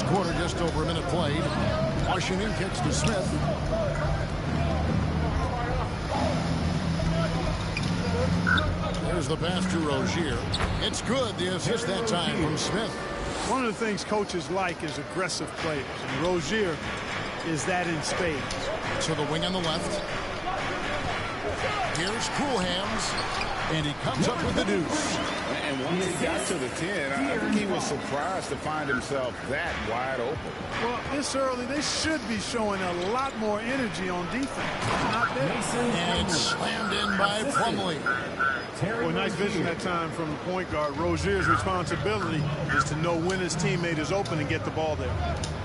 quarter, just over a minute played. Washington kicks to Smith. There's the pass to Rozier. It's good. The assist that time from Smith. One of the things coaches like is aggressive players, and Rozier is that in spades. To the wing on the left. Here's Coolhams, and he comes up with the deuce. And once he got to the 10, I think he was surprised to find himself that wide open. Well, this early, they should be showing a lot more energy on defense. Not there. And it's slammed in by Plumlee. Well, nice vision that time from the point guard. Rozier's responsibility is to know when his teammate is open and get the ball there.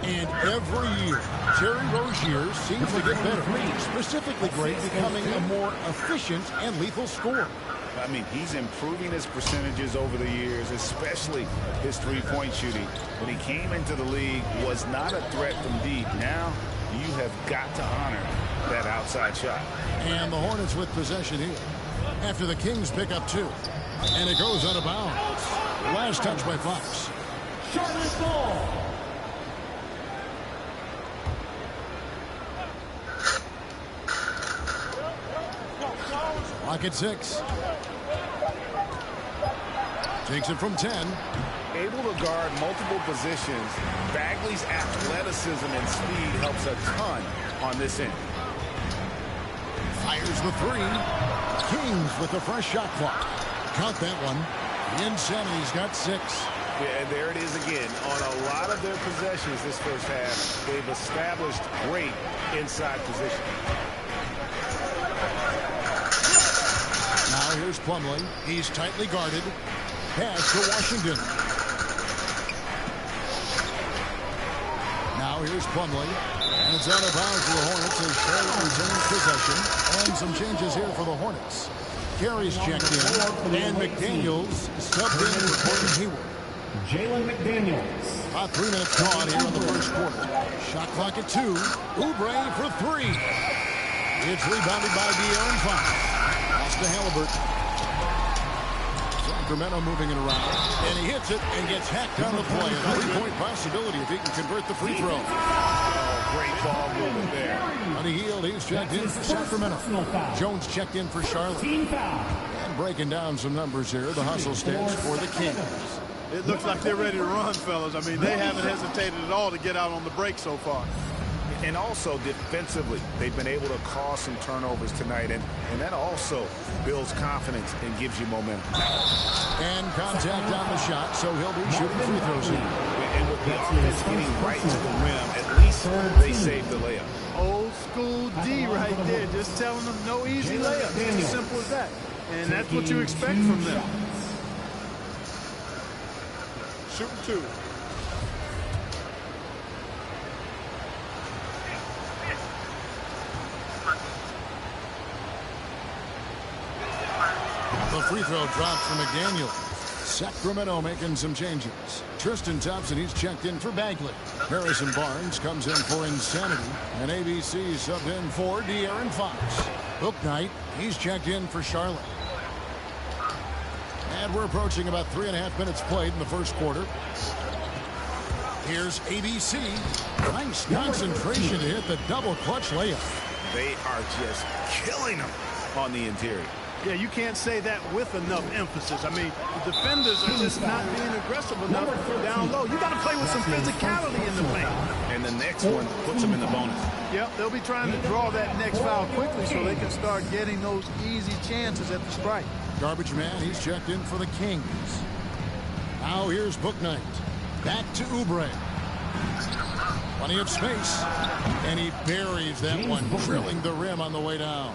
And every year, Terry Rozier seems to get better. Specifically great, becoming a more efficient and lethal scorer. I mean, he's improving his percentages over the years, especially his three-point shooting. When he came into the league, was not a threat from deep. Now, you have got to honor that outside shot. And the Hornets with possession here. After the Kings pick up 2. And it goes out of bounds. Last touch by Fox. Charlotte ball. Clock at 6. Takes it from 10. Able to guard multiple positions. Bagley's athleticism and speed helps a ton on this end. Fires the 3. Kings with the fresh shot clock. Count that one. The Insanity's got 6. Yeah, there it is again. On a lot of their possessions this first half, they've established great inside position. Now here's Plumlee. He's tightly guarded. Pass to Washington. Now here's Plumlee. And it's out of bounds for the Hornets as Charlotte retains possession. And some changes here for the Hornets. Carey's checked in. And McDaniels subbed in for Gordon Hayward. Jalen McDaniels. About 3 minutes gone here in the first quarter. Shot clock at 2. Oubre for 3. It's rebounded by De'Aaron Fox. Pass to Halliburton. Sacramento moving it around. And he hits it and gets hacked on the play. A 3-point possibility if he can convert the free throw. Great ball movement there. Buddy Hield, he's checked in for Sacramento. Jones checked in for Charlotte. And breaking down some numbers here, the hustle stats for the Kings. It looks like they're ready to run, fellas. I mean, they haven't hesitated at all to get out on the break so far. And also defensively, they've been able to cause some turnovers tonight, and that also builds confidence and gives you momentum. And contact on the shot, so he'll be shooting free throws here. And with the offense getting right to the rim, at least they saved the layup. Old school D right there, just telling them no easy layups. It's as simple as that. And that's what you expect from them. Shooting 2. The free throw dropped for McDaniel. Sacramento making some changes. Tristan Thompson, he's checked in for Bagley. Harrison Barnes comes in for Insanity. And ABC subbed in for De'Aaron Fox. Bouknight, he's checked in for Charlotte. And we're approaching about 3.5 minutes played in the first quarter. Here's ABC. Nice concentration to hit the double clutch layup. They are just killing them on the interior. Yeah, you can't say that with enough emphasis. I mean, the defenders are just not being aggressive enough down low. You got to play with some physicality in the paint. And the next one puts them in the bonus. Yep, they'll be trying to draw that next foul quickly so they can start getting those easy chances at the strike. Garbage man, he's checked in for the Kings. Now here's Bouknight. Back to Oubre. Plenty of space. And he buries that one, drilling the rim on the way down.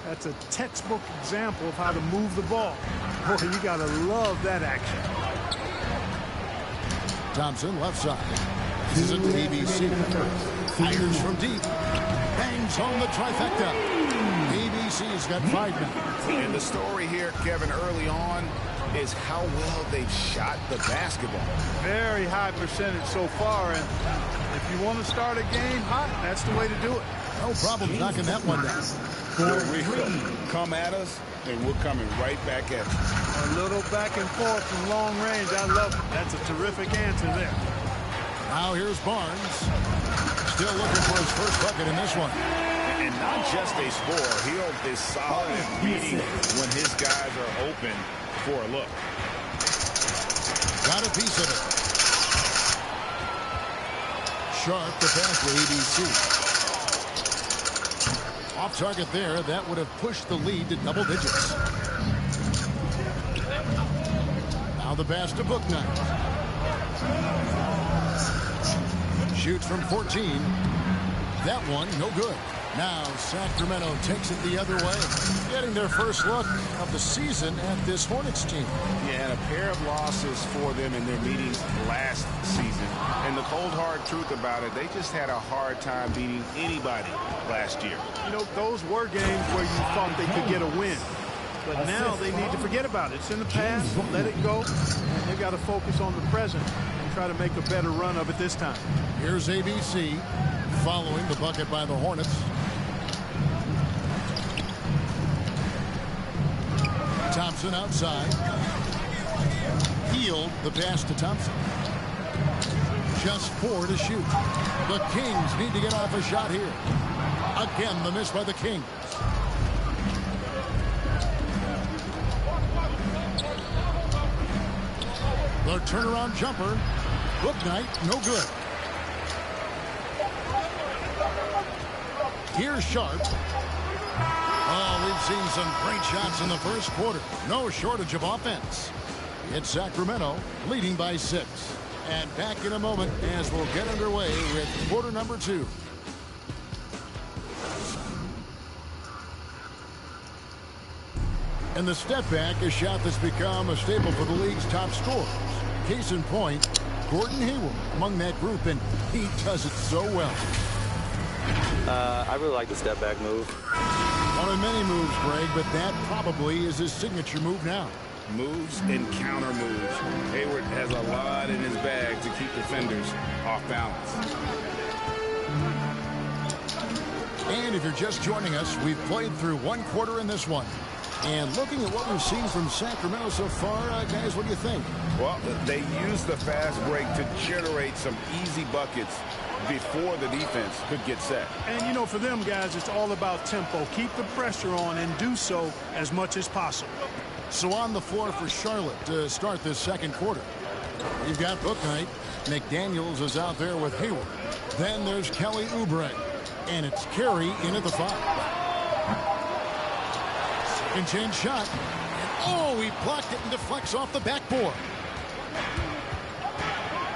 That's a textbook example of how to move the ball. Boy, you got to love that action. Thompson, left side. This is it to ABC. Fires from deep. Bangs home the trifecta. ABC's got 5 now. And the story here, Kevin, early on is how well they've shot the basketball. Very high percentage so far. And if you want to start a game hot, that's the way to do it. No problem knocking that one down. Come at us, and we're coming right back at you. A little back and forth from long range. I love it. That's a terrific answer there. Now here's Barnes. Still looking for his first bucket in this one. And not just a score. He'll is solid at reading when his guys are open for a look. Got a piece of it. Sharp the pass for ABC. Off target there. That would have pushed the lead to double digits. Now the pass to Bouknight. Shoots from 14. That one, no good. Now Sacramento takes it the other way, getting their first look of the season at this Hornets team. Yeah, and a pair of losses for them in their meetings last season. And the cold, hard truth about it, they just had a hard time beating anybody last year. You know, those were games where you thought they could get a win. But now they need to forget about it. It's in the past. Let it go. They've got to focus on the present and try to make a better run of it this time. Here's ABC following the bucket by the Hornets. Thompson outside. Healed the pass to Thompson. Just 4 to shoot. The Kings need to get off a shot here. Again, the miss by the Kings. The turnaround jumper. Bouknight, no good. Here's Sharp. Oh, we've seen some great shots in the first quarter. No shortage of offense. It's Sacramento leading by 6. And back in a moment as we'll get underway with quarter number 2. And the step back, a shot that's become a staple for the league's top scorers. Case in point, Gordon Hayward among that group, and he does it so well. I really like the step back move. One of many moves, Greg, but that probably is his signature move now. Moves and counter moves. Hayward has a lot in his bag to keep defenders off balance. And if you're just joining us, we've played through one quarter in this one. And looking at what we've seen from Sacramento so far, guys, what do you think? Well, they used the fast break to generate some easy buckets before the defense could get set. And, you know, for them, guys, it's all about tempo. Keep the pressure on and do so as much as possible. So on the floor for Charlotte to start this second quarter. You've got Bouknight. McDaniels is out there with Hayward. Then there's Kelly Oubre. And it's Carey in at the 5. Second change shot. And oh, he blocked it and deflects off the backboard.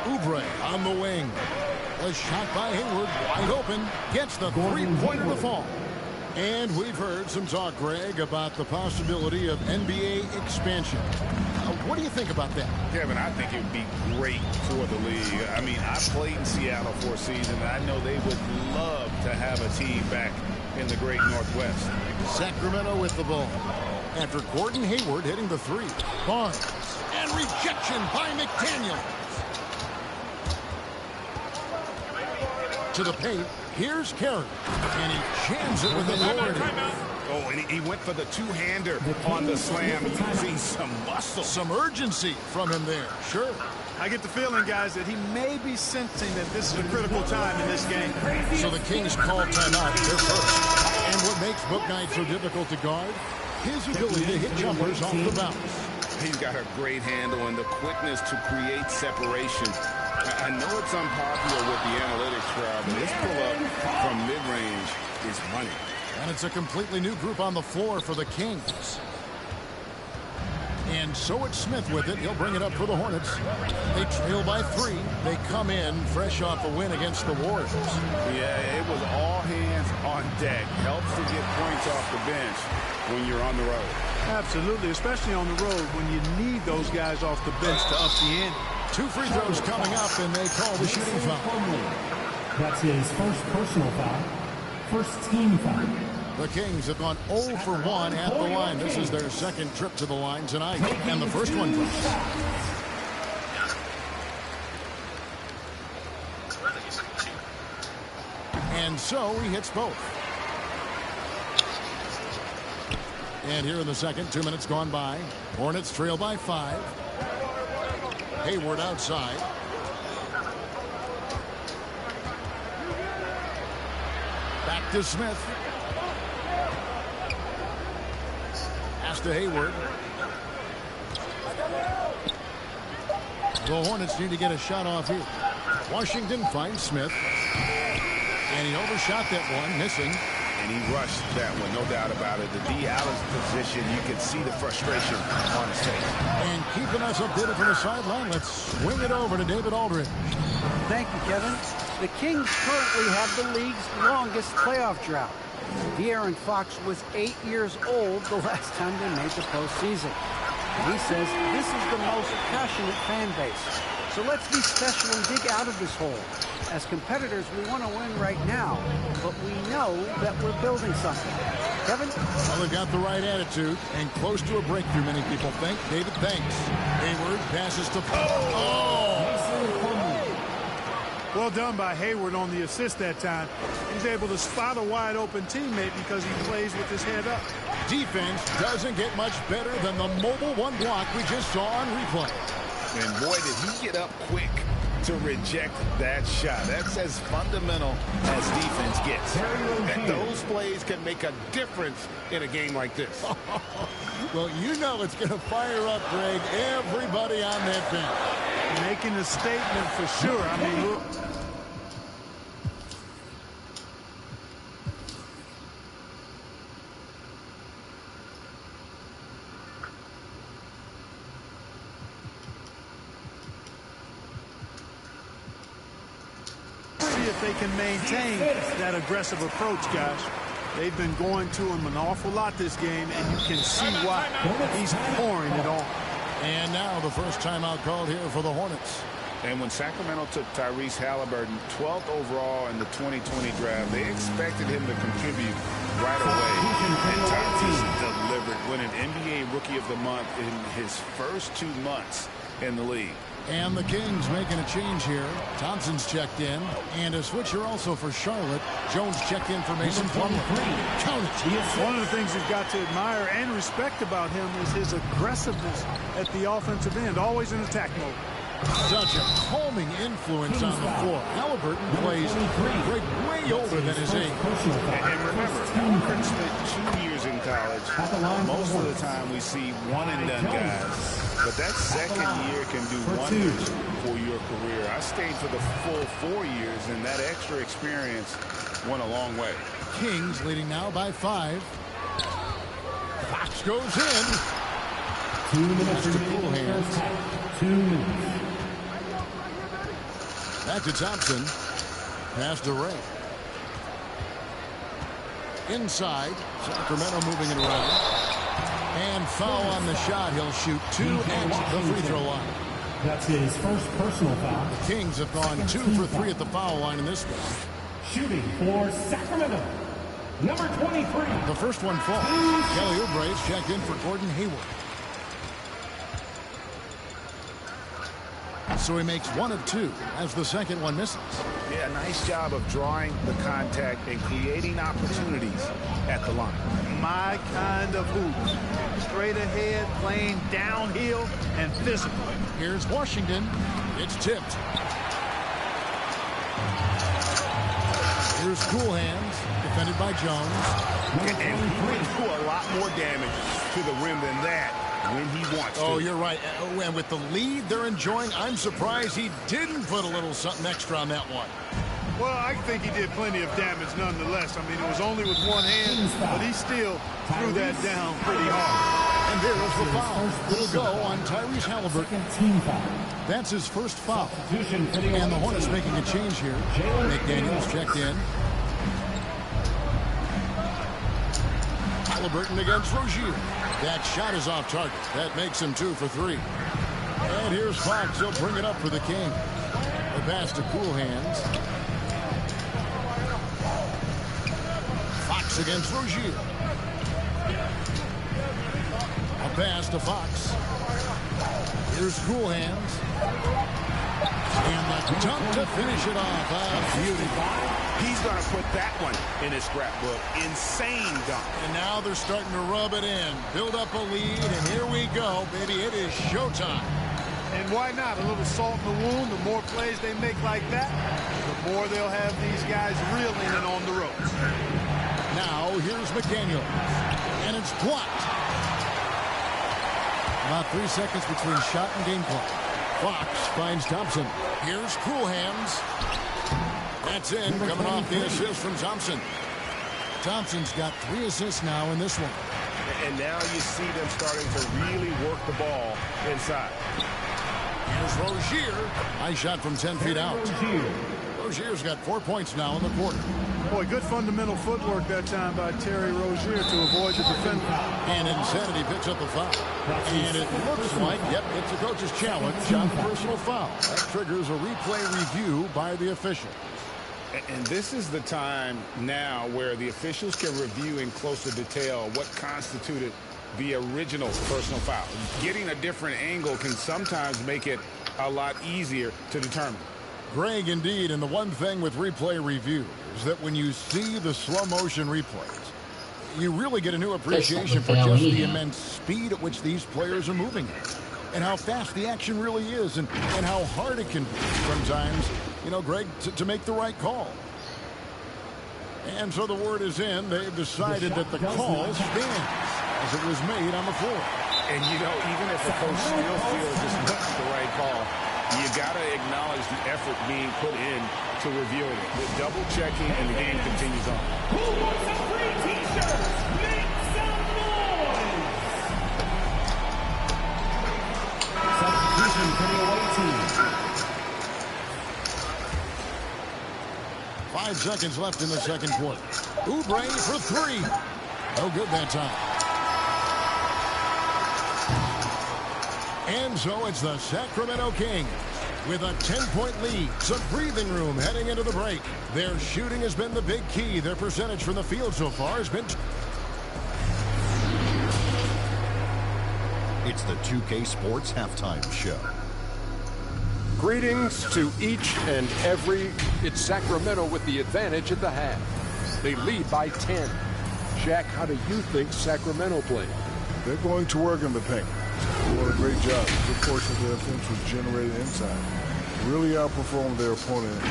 Oubre on the wing. A shot by Hayward, wide open, gets the three-pointer to fall. And we've heard some talk, Greg, about the possibility of NBA expansion. What do you think about that? Kevin, I think it would be great for the league. I mean, I played in Seattle for a season, and I know they would love to have a team back in the great Northwest. Sacramento with the ball. After Gordon Hayward hitting the 3. Barnes. And rejection by McDaniels. To the paint, here's Carey, and he jams it with authority. Oh, and he went for the two-hander on the slam, using some muscle. Some urgency from him there, sure. I get the feeling, guys, that he may be sensing that this is a critical time in this game. So the Kings call timeout, their first. And what makes Bouknight so difficult to guard? His ability to hit jumpers off the bounce. He's got a great handle and the quickness to create separation. I know it's unpopular with the analytics crowd, but his pull-up from mid-range is money. And it's a completely new group on the floor for the Kings. And so it's Smith with it. He'll bring it up for the Hornets. They trail by 3. They come in fresh off a win against the Warriors. Yeah, it was all hands on deck. Helps to get points off the bench when you're on the road. Absolutely, especially on the road when you need those guys off the bench to up the ante. 2 free throws coming up, and they call the shooting foul. That's his first personal foul. First team foul. The Kings have gone 0 for 1 at the line. This is their second trip to the line tonight, and the first one drops. And so he hits both. And here in the second, 2 minutes gone by. Hornets trail by 5. Hayward outside. to Smith. Pass to Hayward. The Hornets need to get a shot off here. Washington finds Smith. And he overshot that one, missing. And he rushed that one, no doubt about it. The D. Allen's position, you can see the frustration on his face. And keeping us updated from the sideline, let's swing it over to David Aldridge. Thank you, Kevin. The Kings currently have the league's longest playoff drought. De'Aaron Fox was 8 years old the last time they made the postseason. He says this is the most passionate fan base. So let's be special and dig out of this hole. As competitors, we want to win right now, but we know that we're building something. Kevin? Well, they've got the right attitude and close to a breakthrough, many people think. David thanks. Hayward passes to Well done by Hayward on the assist that time. He's able to spot a wide open teammate because he plays with his head up. Defense doesn't get much better than the mobile one block we just saw on replay. And boy, did he get up quick to reject that shot. That's as fundamental as defense gets. And those plays can make a difference in a game like this. Well, you know it's going to fire up, Greg, everybody on that bench. Making a statement for sure. I mean, look. See if they can maintain that aggressive approach, guys. They've been going to him an awful lot this game, and you can see why. He's pouring it on. And now the first timeout called here for the Hornets. And when Sacramento took Tyrese Halliburton 12th overall in the 2020 draft, they expected him to contribute right away. And Tyrese delivered, winning NBA Rookie of the Month in his first 2 months in the league. And the Kings making a change here. Thompson's checked in. And a switcher also for Charlotte. Jones checked in for Mason Plumlee. Count it. One of the things you've got to admire and respect about him is his aggressiveness at the offensive end, always in attack mode. Such a calming influence on the floor. Halliburton plays way older than his age. And remember, Halliburton spent 2 years in college. Most of the time we see one-and-done guys. But that second year can do wonders for your career. I stayed for the full 4 years, and that extra experience went a long way. Kings leading now by 5. Fox goes in. 2 minutes to remaining cool in the hands. first half. 2 minutes. Back to Thompson. Pass to Ray. Inside. Sacramento moving it around. And foul on the shot. He'll shoot 2 at the free throw line. That's his first personal foul. The Kings have gone 2 for 3 at the foul line in this one. Shooting for Sacramento, number 23. The first one falls. Kelly Oubre's checked in for Gordon Hayward. So he makes 1 of 2 as the second one misses. Yeah, nice job of drawing the contact and creating opportunities at the line. My kind of hoop. Straight ahead, playing downhill, and physical. Here's Washington. It's tipped. Here's Cool Hands, defended by Jones. And he can do a lot more damage to the rim than that when he wants to. Oh, you're right. And with the lead they're enjoying, I'm surprised he didn't put a little something extra on that one. Well, I think he did plenty of damage nonetheless. I mean, it was only with one hand, but he still threw that down pretty hard. And there's the foul. It'll go on Tyrese Halliburton. Team foul. That's his first foul. Substitution for the And the Hornets making a change here. McDaniels checked in. Halliburton against Rozier. That shot is off target. That makes him 2 for 3. And here's Fox. He'll bring it up for the King. The pass to Cool Hands. Fox against Rozier. A pass to Fox. Here's Cool Hands. And the dunk to finish it off. Beauty. He's going to put that one in his scrapbook. Insane dunk. And now they're starting to rub it in. Build up a lead, and here we go, baby. It is showtime. And why not? A little salt in the wound. The more plays they make like that, the more they'll have these guys reeling and on the ropes. Now here's McDaniel. And it's blocked. About 3 seconds between shot and game clock. Fox finds Thompson. Here's Cool Hands. That's in, coming off the assist from Thompson. Thompson's got 3 assists now in this one. And now you see them starting to really work the ball inside. Here's Rozier. Nice shot from 10 feet out. Rozier's got 4 points now in the quarter. Boy, good fundamental footwork that time by Terry Rozier to avoid the defender. And Insanity picks up a foul. And it looks like, yep, it's a coach's challenge on the personal foul. That triggers a replay review by the official. And this is the time now where the officials can review in closer detail what constituted the original personal foul. Getting a different angle can sometimes make it a lot easier to determine. Greg, indeed, and the one thing with replay review is that when you see the slow motion replays, you really get a new appreciation for just the immense speed at which these players are moving and how fast the action really is and how hard it can be sometimes, you know, Greg, to make the right call. And so the word is in. They've decided that the call stands as it was made on the floor. And, you know, even if the coach still feels it's not the right call, you got to acknowledge the effort being put in to reviewing it. With double checking, and the game continues on. Who wants a free t-shirt? Make some noise! Substitution for the away team. 5 seconds left in the second quarter. Oubre for 3. No good that time. And so it's the Sacramento Kings with a 10-point lead. Some breathing room heading into the break. Their shooting has been the big key. Their percentage from the field so far has been... It's the 2K Sports Halftime Show. Greetings to each and every. It's Sacramento with the advantage at the half. They lead by 10. Jack, how do you think Sacramento played? They're going to work in the paint. Doing a great job. A good portion of their offense was generated inside. Really outperformed their opponent.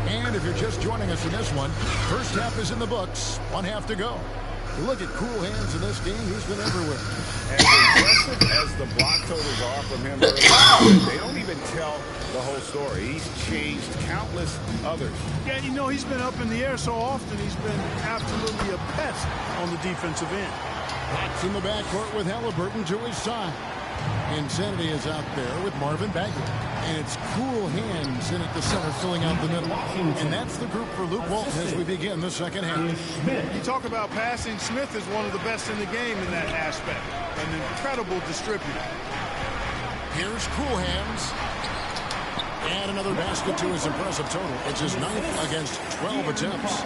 And if you're just joining us in this one, first half is in the books. 1 half to go. Look at Cool Hands in this game. He's been everywhere. As impressive as the block totals are from him early, they don't even tell the whole story. He's changed countless others. Yeah, you know, he's been up in the air so often, he's been absolutely a pest on the defensive end. That's in the backcourt with Halliburton to his side. Insanity is out there with Marvin Bagley. And it's Cool Hands in at the center, filling out the middle. And that's the group for Luke Walton as we begin the second half. You talk about passing. Smith is one of the best in the game in that aspect. An incredible distributor. Here's Cool Hands. And another basket to his impressive total. It's his 9th against 12 attempts.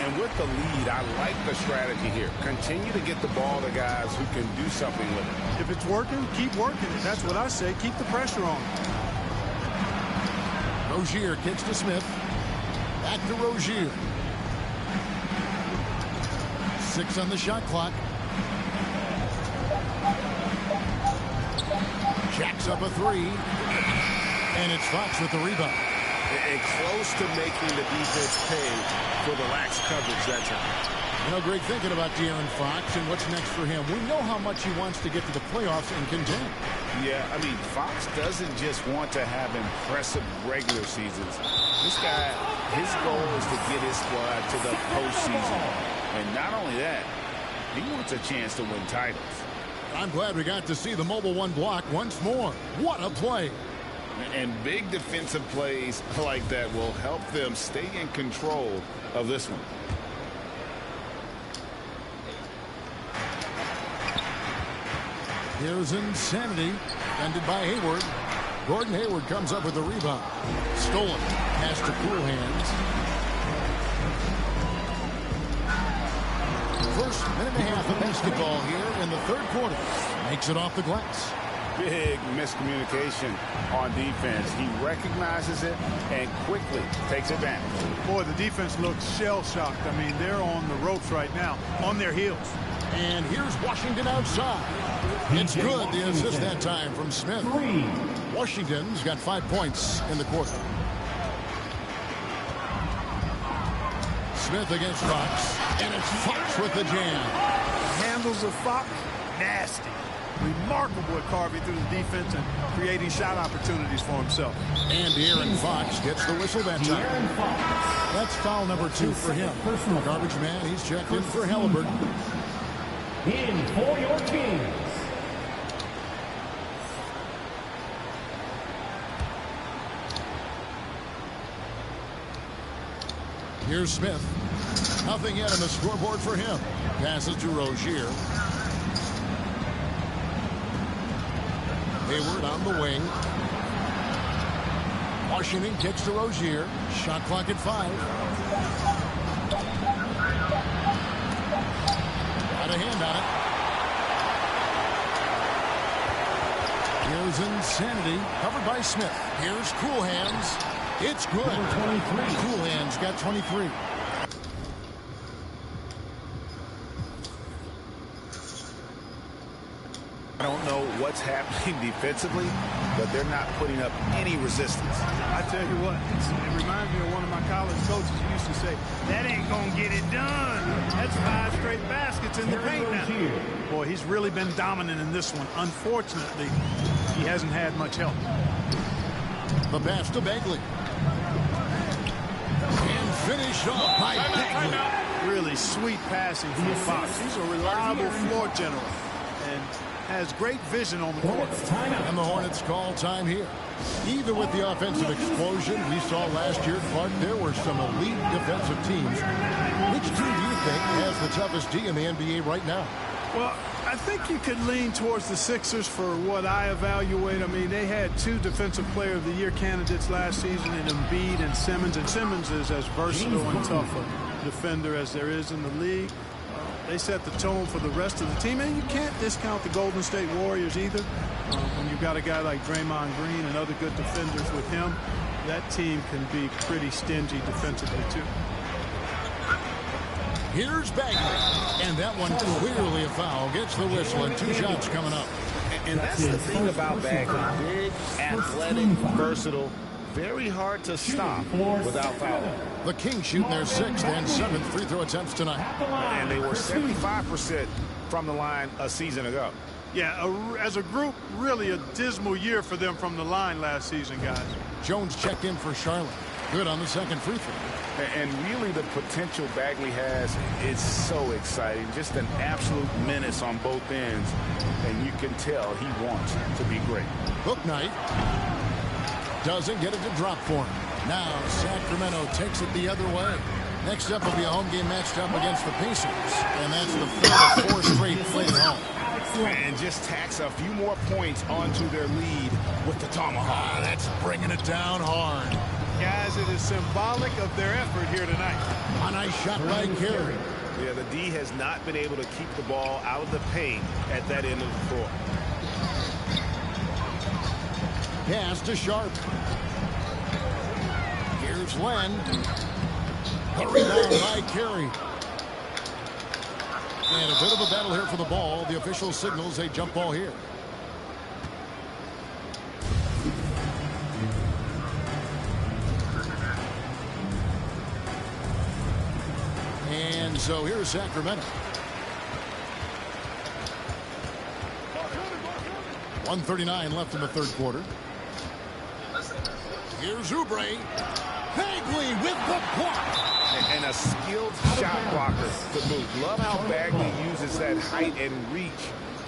And with the lead, I like the strategy here. Continue to get the ball to guys who can do something with it. If it's working, keep working it. That's what I say. Keep the pressure on. Rozier kicks to Smith. Back to Rozier. 6 on the shot clock. Jacks up a 3. And it's Fox with the rebound. And close to making the defense pay for the lax coverage that time. You know, Greg, thinking about De'Aaron Fox and what's next for him, we know how much he wants to get to the playoffs and contend. Yeah, I mean, Fox doesn't just want to have impressive regular seasons. This guy, his goal is to get his squad to the postseason. And not only that, he wants a chance to win titles. I'm glad we got to see the Mobile One block once more. What a play. And big defensive plays like that will help them stay in control of this one. Here's Insanity, ended by Hayward. Gordon Hayward comes up with the rebound. Stolen. Pass to Cool Hands. First minute and a half of basketball here in the third quarter. Makes it off the glass. big miscommunication on defense. He recognizes it and quickly takes advantage. Boy, the defense looks shell-shocked. I mean, they're on the ropes right now, on their heels. And here's Washington outside. It's good, the assist that time from Smith. Washington's got 5 points in the quarter. Smith against Fox, and it's Fox with the jam. Handles of Fox, nasty. Remarkable at carving through the defense and creating shot opportunities for himself. And De'Aaron Fox gets the whistle that time. That's foul number 2 for him. Garbage man, he's checked in for Halliburton. In for your Kings. Here's Smith. Nothing yet on the scoreboard for him. Passes to Rozier. Hayward on the wing. Washington kicks to Rozier. Shot clock at 5. Got a hand on it. Here's Insanity. Covered by Smith. Here's Cool Hands. It's good. 23. Cool Hands got 23. I don't know what's happening defensively, but they're not putting up any resistance. I tell you what, it reminds me of one of my college coaches who used to say, that ain't going to get it done. That's 5 straight baskets in the paint now. Boy, he's really been dominant in this one. Unfortunately, he hasn't had much help. The pass to Bagley. And finished off by Bagley. Really sweet passing from Fox. He's a reliable floor general and has great vision on the court. And the Hornets call time here. Even with the offensive explosion we saw last year, Clark, there were some elite defensive teams. Which team do you think has the toughest D in the NBA right now? Well, I think you could lean towards the Sixers for what I evaluate. I mean, they had 2 Defensive Player of the Year candidates last season in Embiid and Simmons. And Simmons is as versatile and tough a defender as there is in the league. They set the tone for the rest of the team. And you can't discount the Golden State Warriors either. When you've got a guy like Draymond Green and other good defenders with him, that team can be pretty stingy defensively, too. Here's Bagley. And that one clearly a foul. Gets the whistle and 2 shots coming up. And that's the thing about Bagley. Big, athletic, versatile. Very hard to stop without fouling. The Kings shooting their 6th and 7th free throw attempts tonight. And they were 75% from the line a season ago. Yeah, as a group, really a dismal year for them from the line last season, guys. Jones checked in for Charlotte. Good on the 2nd free throw. And really the potential Bagley has is so exciting. Just an absolute menace on both ends. And you can tell he wants to be great. Hook night. Doesn't get it to drop for him. Now Sacramento takes it the other way. Next up will be a home game matched up against the Pacers. And that's the 3rd of 4 straight played home. And just tacks a few more points onto their lead with the tomahawk. That's bringing it down hard. Guys, it is symbolic of their effort here tonight. A nice shot by Carey. Yeah, the D has not been able to keep the ball out of the paint at that end of the floor. Pass to Sharp. Here's Len. A rebound by Carey. And a bit of a battle here for the ball. The official signals a jump ball here. And so here's Sacramento. 1:39 left in the 3rd quarter. Here's Oubre. Bagley with the block. And a skilled shot blocker to move. Love how Bagley uses that height and reach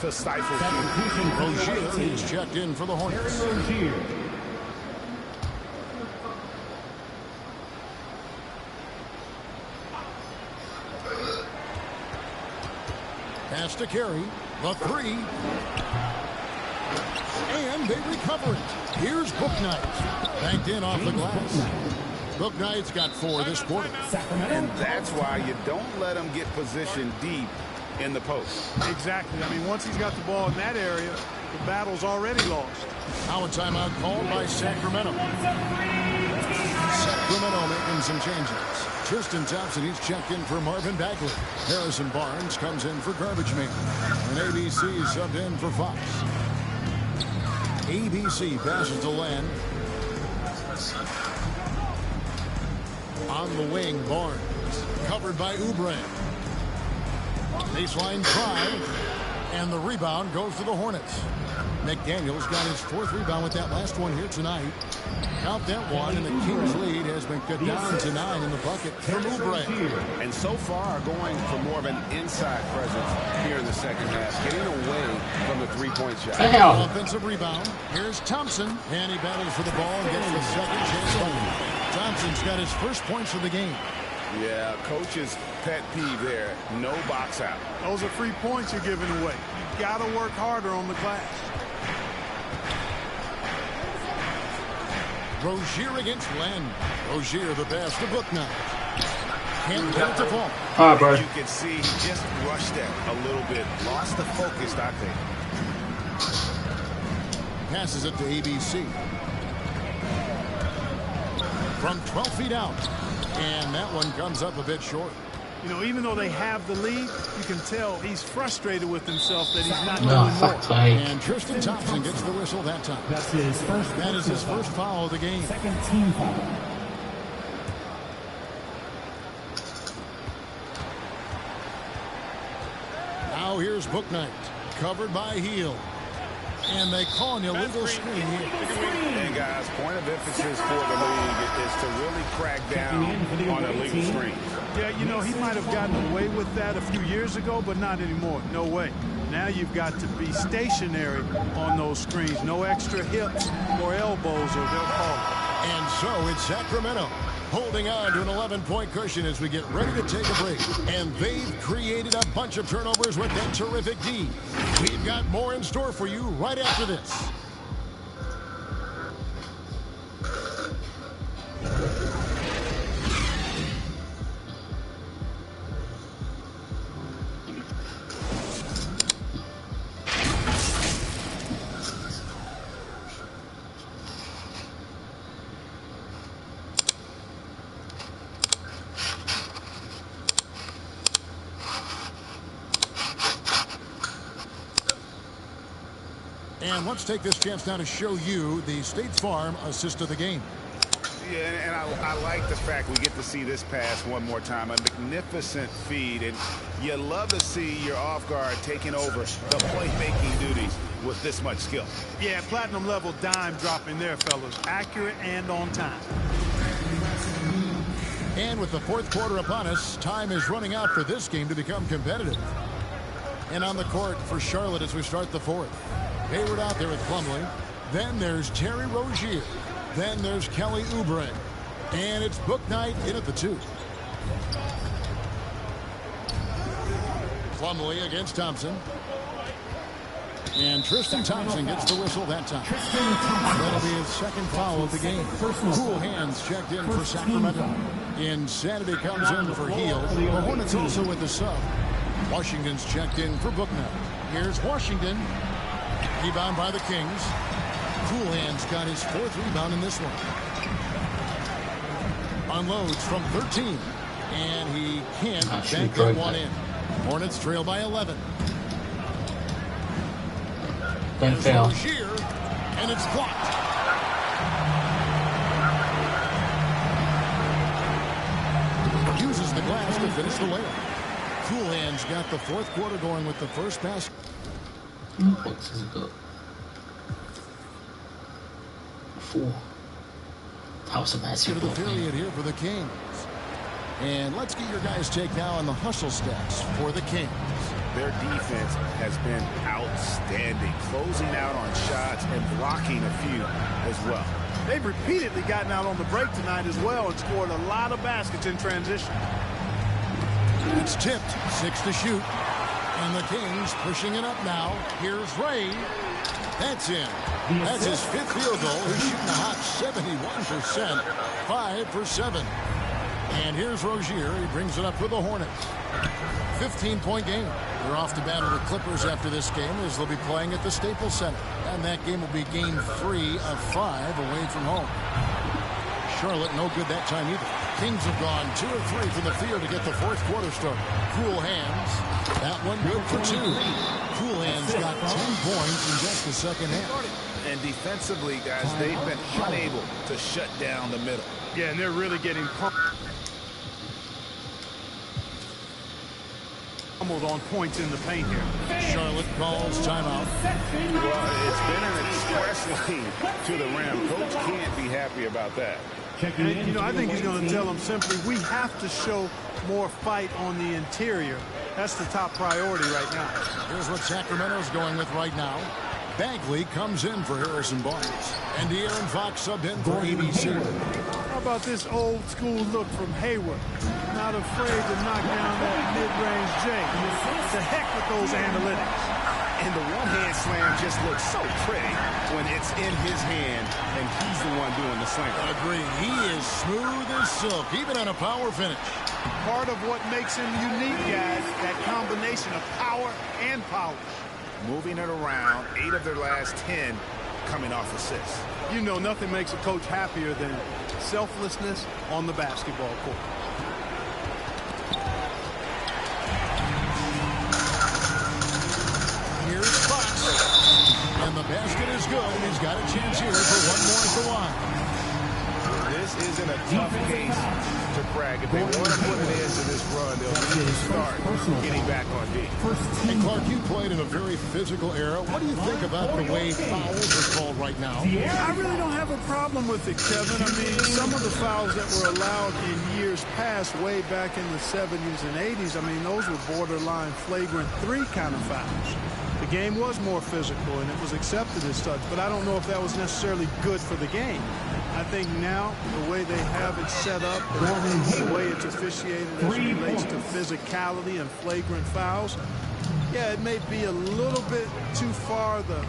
to stifle. Rozier is checked in for the Hornets. Pass to Carey. The 3. And they recover it. Here's Bouknight. Banked in off the glass. Bouknight's got 4 this quarter. And that's why you don't let them get positioned deep in the post. Exactly. I mean, once he's got the ball in that area, the battle's already lost. Now a timeout called by Sacramento. Sacramento making some changes. Tristan Thompson, he's checked in for Marvin Bagley. Harrison Barnes comes in for Garbage Man. And ABC subbed in for Fox. ABC passes to Len. On the wing, Barnes. Covered by Oubre. Baseline try. And the rebound goes to the Hornets. McDaniels got his 4th rebound with that last one here tonight. Count that one, and the Kings' lead has been cut down to 9 in the bucket from Oubre. And so far, going for more of an inside presence here in the second half, getting away from the three-point shot. Offensive rebound. Here's Thompson, and he battles for the ball and gets the second chance bucket. Thompson's got his first points of the game. Yeah, coach's pet peeve there. No box out. Those are free points you're giving away. You got to work harder on the glass. Rozier against Len. Rozier the pass to Booknight. Can't get it to fall. You can see he just rushed that a little bit. Lost the focus, I think. Passes it to ABC. From 12 feet out. And that one comes up a bit short. You know, even though they have the lead, you can tell he's frustrated with himself that he's not doing more. And Tristan Thompson gets the whistle that time. That's his first. That is his first foul of the game. Second team foul. Now here's Booknight, covered by Heel. And they call an illegal screen here. Hey guys, point of emphasis for the league is to really crack down on illegal screens. Yeah, you know, he might have gotten away with that a few years ago, but not anymore. No way. Now you've got to be stationary on those screens. No extra hips or elbows, or they'll call it. And so it's Sacramento holding on to an 11-point cushion as we get ready to take a break. And they've created a bunch of turnovers with that terrific D. We've got more in store for you right after this. And let's take this chance now to show you the State Farm assist of the game. Yeah, and I like the fact we get to see this pass one more time. A magnificent feed, and you love to see your off guard taking over the playmaking duties with this much skill. Yeah, platinum level dime dropping there, fellas. Accurate and on time. And with the 4th quarter upon us, time is running out for this game to become competitive. And on the court for Charlotte as we start the 4th. Hayward out there with Plumlee. Then there's Terry Rozier. Then there's Kelly Oubre. And it's Booknight in at the 2. Plumlee against Thompson. And Tristan Thompson gets the whistle that time. That'll be his second foul of the game. Cool Hands checked in for Sacramento. Insanity comes in for Heel. The Hornets also with the sub. Washington's checked in for Booknight. Here's Washington. Rebound by the Kings. Cool Hands got his 4th rebound in this one. Unloads from 13. And he can't bank that one in. Hornets trail by 11. Don't fail. Rozier, and it's blocked. Uses the glass to finish the layup. Cool Hands got the 4th quarter going with the first pass. Box has got 4. That was a massive Into the period here for the Kings. And let's get your guys' take now on the hustle stats for the Kings. Their defense has been outstanding, closing out on shots and blocking a few as well. They've repeatedly gotten out on the break tonight as well and scored a lot of baskets in transition. It's tipped, 6 to shoot. And the Kings pushing it up now. Here's Ray. That's in. That's his 5th field goal. He's shooting a hot 71%. 5 for 7. And here's Rozier. He brings it up for the Hornets. 15-point game. They're off to battle the Clippers after this game as they'll be playing at the Staples Center. And that game will be game 3 of 5 away from home. Charlotte no good that time either. Kings have gone 2 of 3 from the field to get the fourth quarter started. Cool Hands. That one good for 2. Cool Hands got 10 points in just the second half. And defensively, guys, they've been unable to shut down the middle. Yeah, and they're really getting pummeled on points in the paint here. Charlotte calls timeout. Well, it's been an express lane to the rim. Coach can't be happy about that. And, you know, I think he's going to tell them simply, we have to show more fight on the interior. That's the top priority right now. Here's what Sacramento's going with right now. Bagley comes in for Harrison Barnes. And De'Aaron Fox subbed in for ABC. How about this old school look from Hayward? Not afraid to knock down that mid-range J. To heck with those analytics. And the one-hand slam just looks so pretty when it's in his hand and he's the one doing the slam. Agreed. He is smooth as silk, even on a power finish. Part of what makes him unique, guys, that combination of power and power. Moving it around, 8 of their last 10 coming off assists. You know, nothing makes a coach happier than selflessness on the basketball court. Here's Fox. And the basket is good, and he's got a chance here for one more at the line. This isn't a tough case to crack. If they want to put an end to this run, they'll need to start getting back on D. And Clark, you played in a very physical era. What do you think about the way fouls are called right now? I really don't have a problem with it, Kevin. I mean, some of the fouls that were allowed in years past, way back in the 70s and 80s, I mean, those were borderline flagrant 3 kind of fouls. The game was more physical, and it was accepted as such, but I don't know if that was necessarily good for the game. I think now, the way they have it set up, the way it's officiated as it relates to physicality and flagrant fouls, yeah, it may be a little bit too far the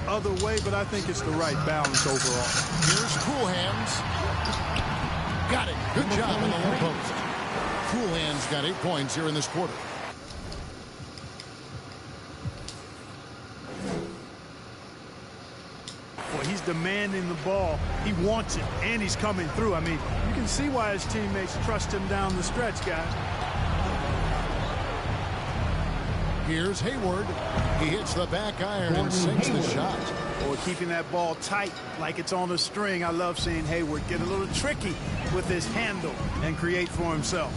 other way, but I think it's the right balance overall. Here's Cool Hands. Got it. Good job on the low post. Cool Hands got 8 points here in this quarter. Well, he's demanding the ball. He wants it, and he's coming through. I mean, you can see why his teammates trust him down the stretch, guys. Here's Hayward. He hits the back iron and sinks the shot. Or keeping that ball tight like it's on a string. I love seeing Hayward get a little tricky with his handle and create for himself.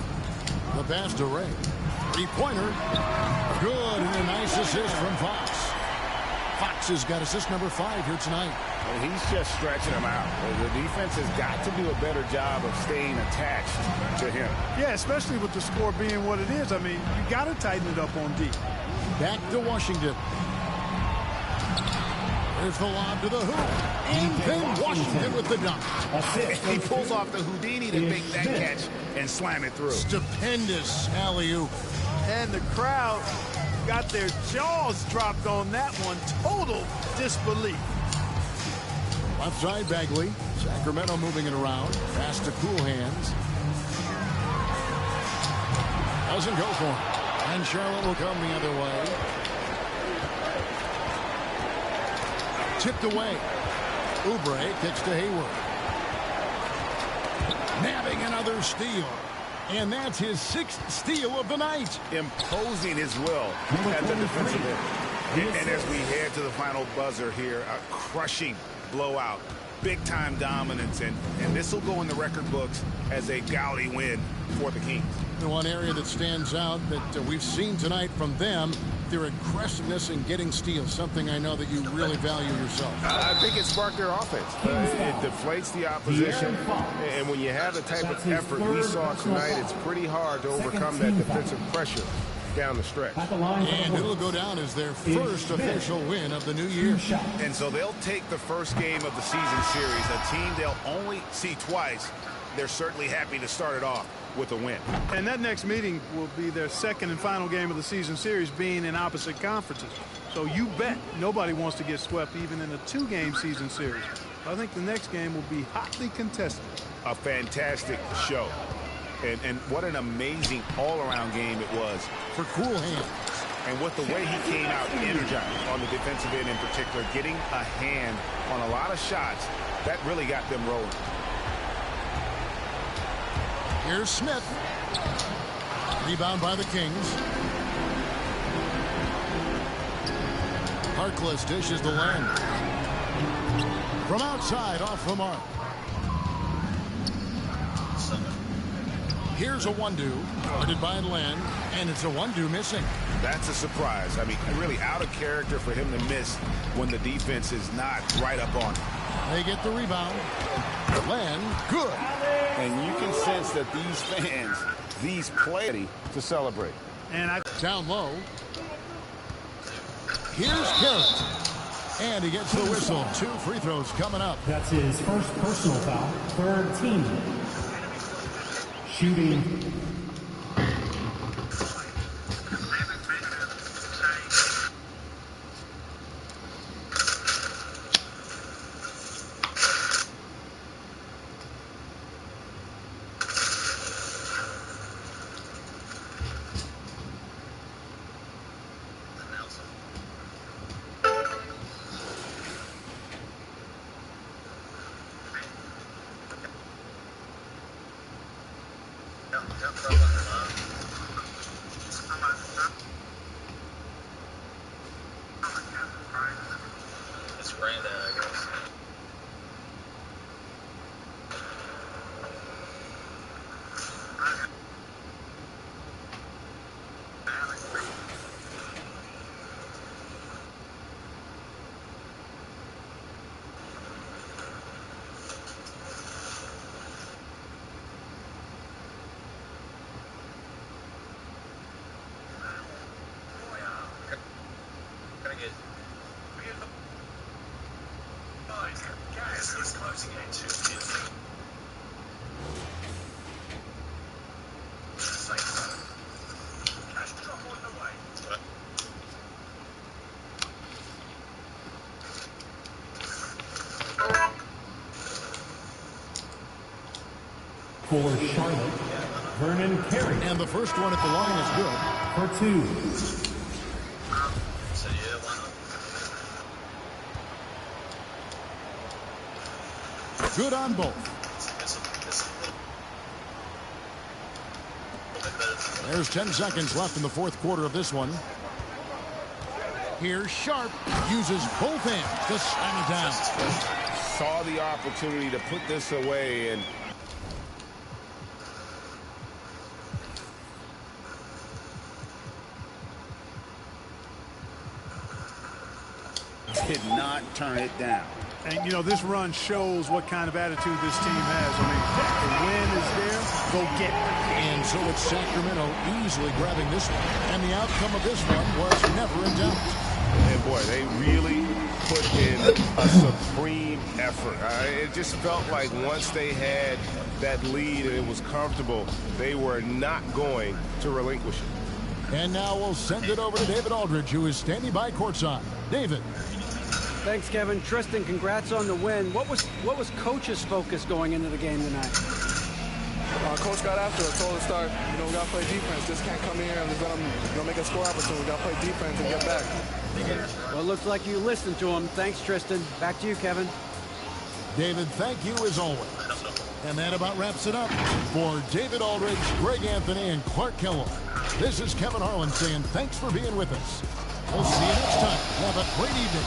The pass to Ray. 3-pointer. Good, and a nice assist from Fox. Fox has got assist number 5 here tonight. Well, he's just stretching him out. The defense has got to do a better job of staying attached to him. Yeah, especially with the score being what it is. I mean, you got to tighten it up on D. Back to Washington. There's the lob to the hoop. And then Washington with the dunk. He pulls off the Houdini to make that catch and slam it through. Stupendous alley-oop. And the crowd got their jaws dropped on that one. Total disbelief. Left side, Bagley. Sacramento moving it around. Pass to Cool Hands. Doesn't go for him. And Charlotte will come the other way. Tipped away. Oubre kicks to Hayward. Nabbing another steal. And that's his 6th steal of the night. Imposing his will at the defensive end. And as we head to the final buzzer here, a crushing blowout. Big-time dominance. And this will go in the record books as a gaudy win for the Kings. The one area that stands out that we've seen tonight from them, their aggressiveness in getting steals, something I know that you really value yourself. I think it sparked their offense. It deflates the opposition. And when you have the type of effort we saw tonight, it's pretty hard to overcome that defensive pressure down the stretch. And it'll go down as their first official win of the new year. And so they'll take the first game of the season series, a team they'll only see twice. They're certainly happy to start it off with a win. And that next meeting will be their second and final game of the season series, being in opposite conferences. So you bet nobody wants to get swept even in a 2-game season series. I think the next game will be hotly contested. A fantastic show. And what an amazing all-around game it was for cool hands. And with the way he came out energized on the defensive end in particular, getting a hand on a lot of shots, that really got them rolling. Here's Smith. Rebound by the Kings. Harkless dishes the lane. From outside, off the mark. Here's a one-do, guarded by Len, and it's a one-do missing. That's a surprise. I mean, really out of character for him to miss when the defense is not right up on him. They get the rebound. Len, good. And you can sense that these fans, these players, to celebrate. And down low. Here's Garrett. And he gets the whistle. 2 free throws coming up. That's his first personal foul. Third team. Shooting. For Charlotte, Vernon Carey. And the first one at the line is good. For 2. Good on both. There's 10 seconds left in the fourth quarter of this one. Here's Sharp. Uses both hands to slam it down. Saw the opportunity to put this away and did not turn it down. And, you know, this run shows what kind of attitude this team has. I mean, the win is there, go get it. And so it's Sacramento easily grabbing this one. And the outcome of this one was never in doubt. And, boy, they really put in a supreme effort. It just felt like once they had that lead and it was comfortable, they were not going to relinquish it. And now we'll send it over to David Aldridge, who is standing by courtside. David. Thanks, Kevin. Tristan, congrats on the win. What was Coach's focus going into the game tonight? Coach got after us, told us to start, we got to play defense. Just can't come in here and just let them make a score opportunity. We got to play defense and get back. Well, it looks like you listened to him. Thanks, Tristan. Back to you, Kevin. David, thank you as always. And that about wraps it up. For David Aldridge, Greg Anthony, and Clark Kellogg, this is Kevin Harlan saying thanks for being with us. We'll see you next time. Have a great evening.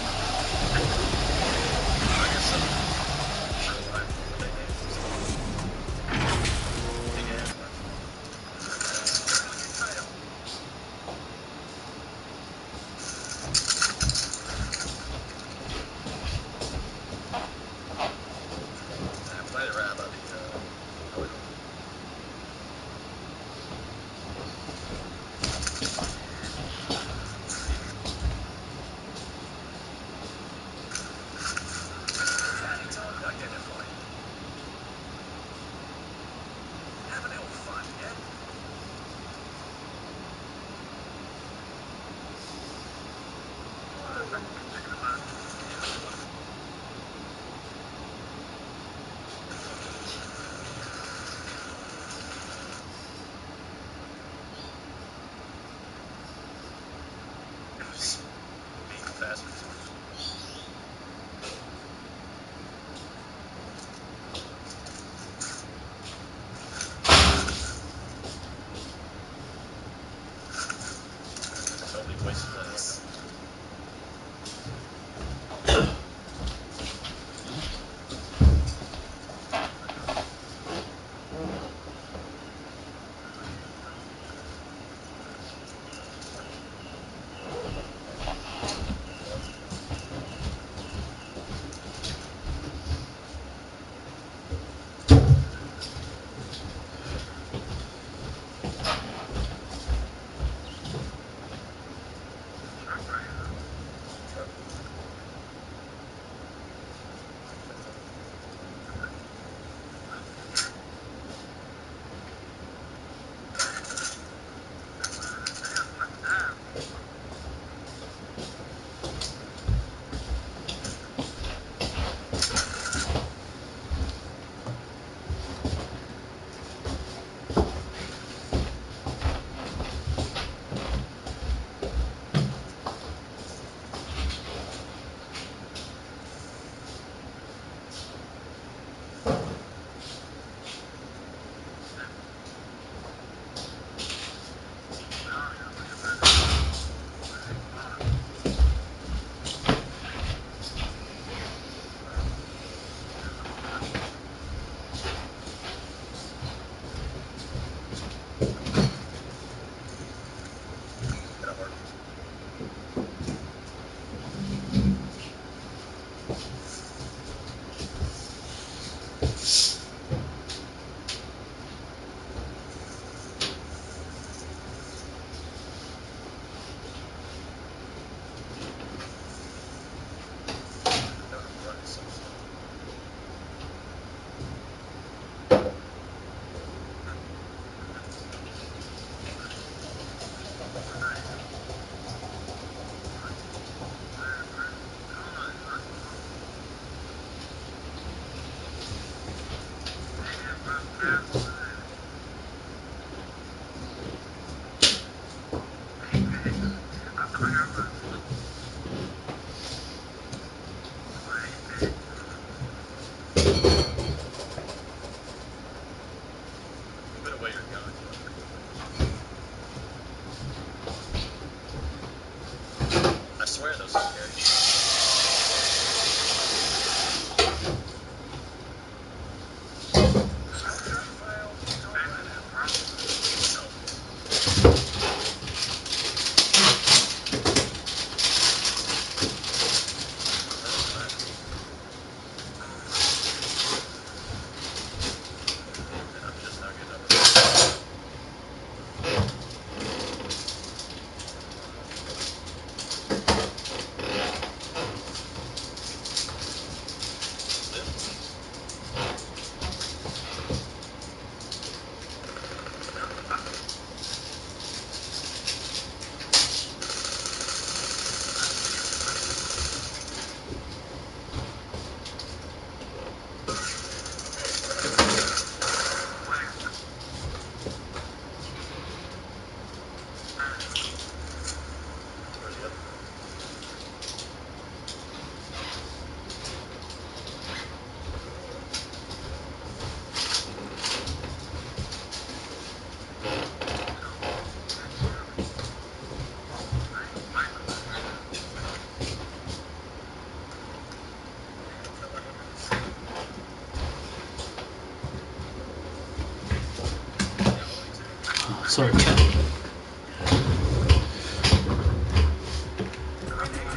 Sorry, chat.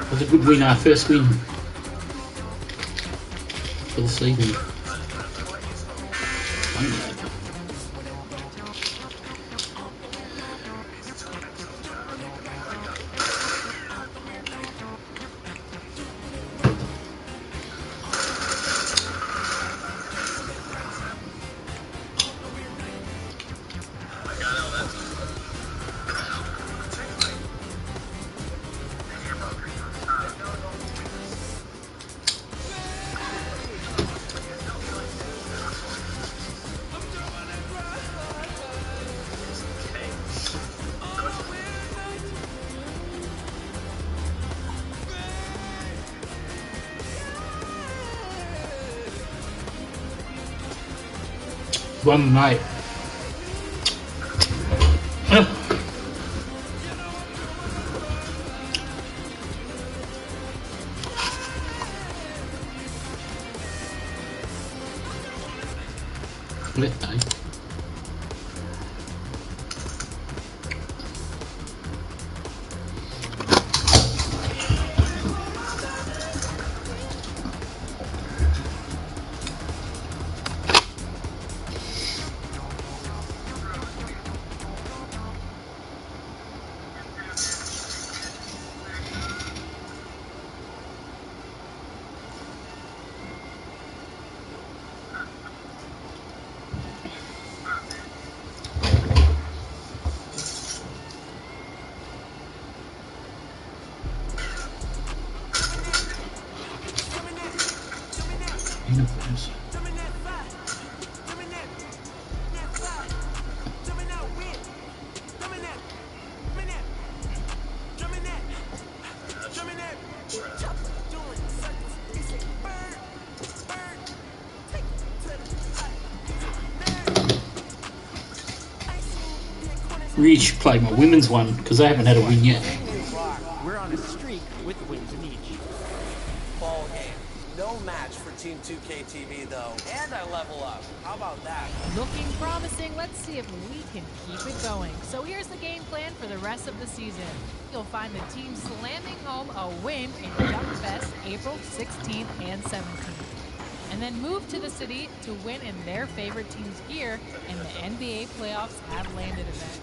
It was a good win, our first win for the season. One night. Left time. Uniforms. Really should play my women's one because I haven't had a win yet. We're on a streak with wins in each. Ball game. No match for Team 2K TV though. And I level up. How about that? Looking promising. Let's see if we can keep it going. So here's the game plan for the rest of the season. You'll find the team slamming home a win in Jump Fest April 16th and 17th. And then move to the city to win in their favorite team's gear in the NBA Playoffs Have Landed event.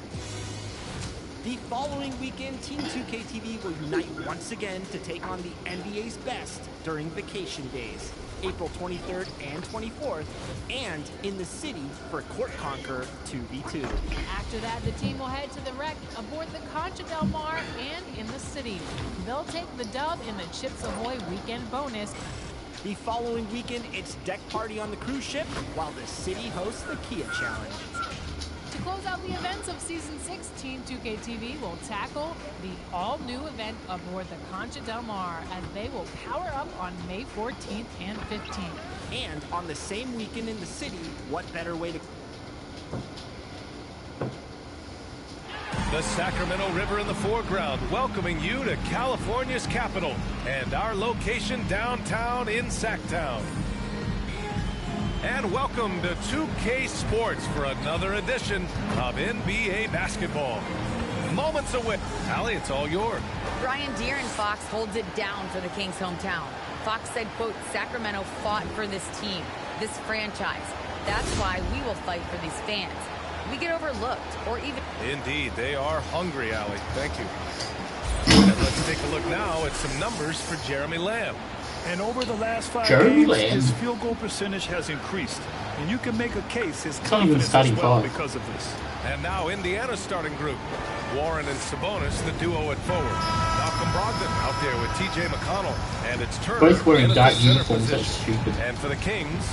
The following weekend, Team 2K TV will unite once again to take on the NBA's best during vacation days, April 23rd and 24th, and in the city for Court Conquer 2v2. After that, the team will head to the wreck aboard the Concha Del Mar and in the city. They'll take the dub in the Chips Ahoy weekend bonus. The following weekend, it's deck party on the cruise ship, while the city hosts the Kia Challenge. To close out the events of Season 6, Team 2K TV will tackle the all-new event aboard the Concha Del Mar as they will power up on May 14th and 15th. And on the same weekend in the city, what better way to... The Sacramento River in the foreground, welcoming you to California's capital and our location downtown in Sacktown. And welcome to 2K Sports for another edition of NBA basketball. Moments away. Allie, it's all yours. Brian De'Aaron Fox holds it down for the Kings' hometown. Fox said, quote, Sacramento fought for this team, this franchise. That's why we will fight for these fans. We get overlooked or even... Indeed, they are hungry, Allie. Thank you. And let's take a look now at some numbers for Jeremy Lamb. And over the last 5 games, his field goal percentage has increased. And you can make a case his confidence as well because of this. And now Indiana's starting group. Warren and Sabonis, the duo at forward. Malcolm Brogdon out there with TJ McConnell. And it's Turner both wearing in dark the center uniforms. That's position. stupid. And for the Kings,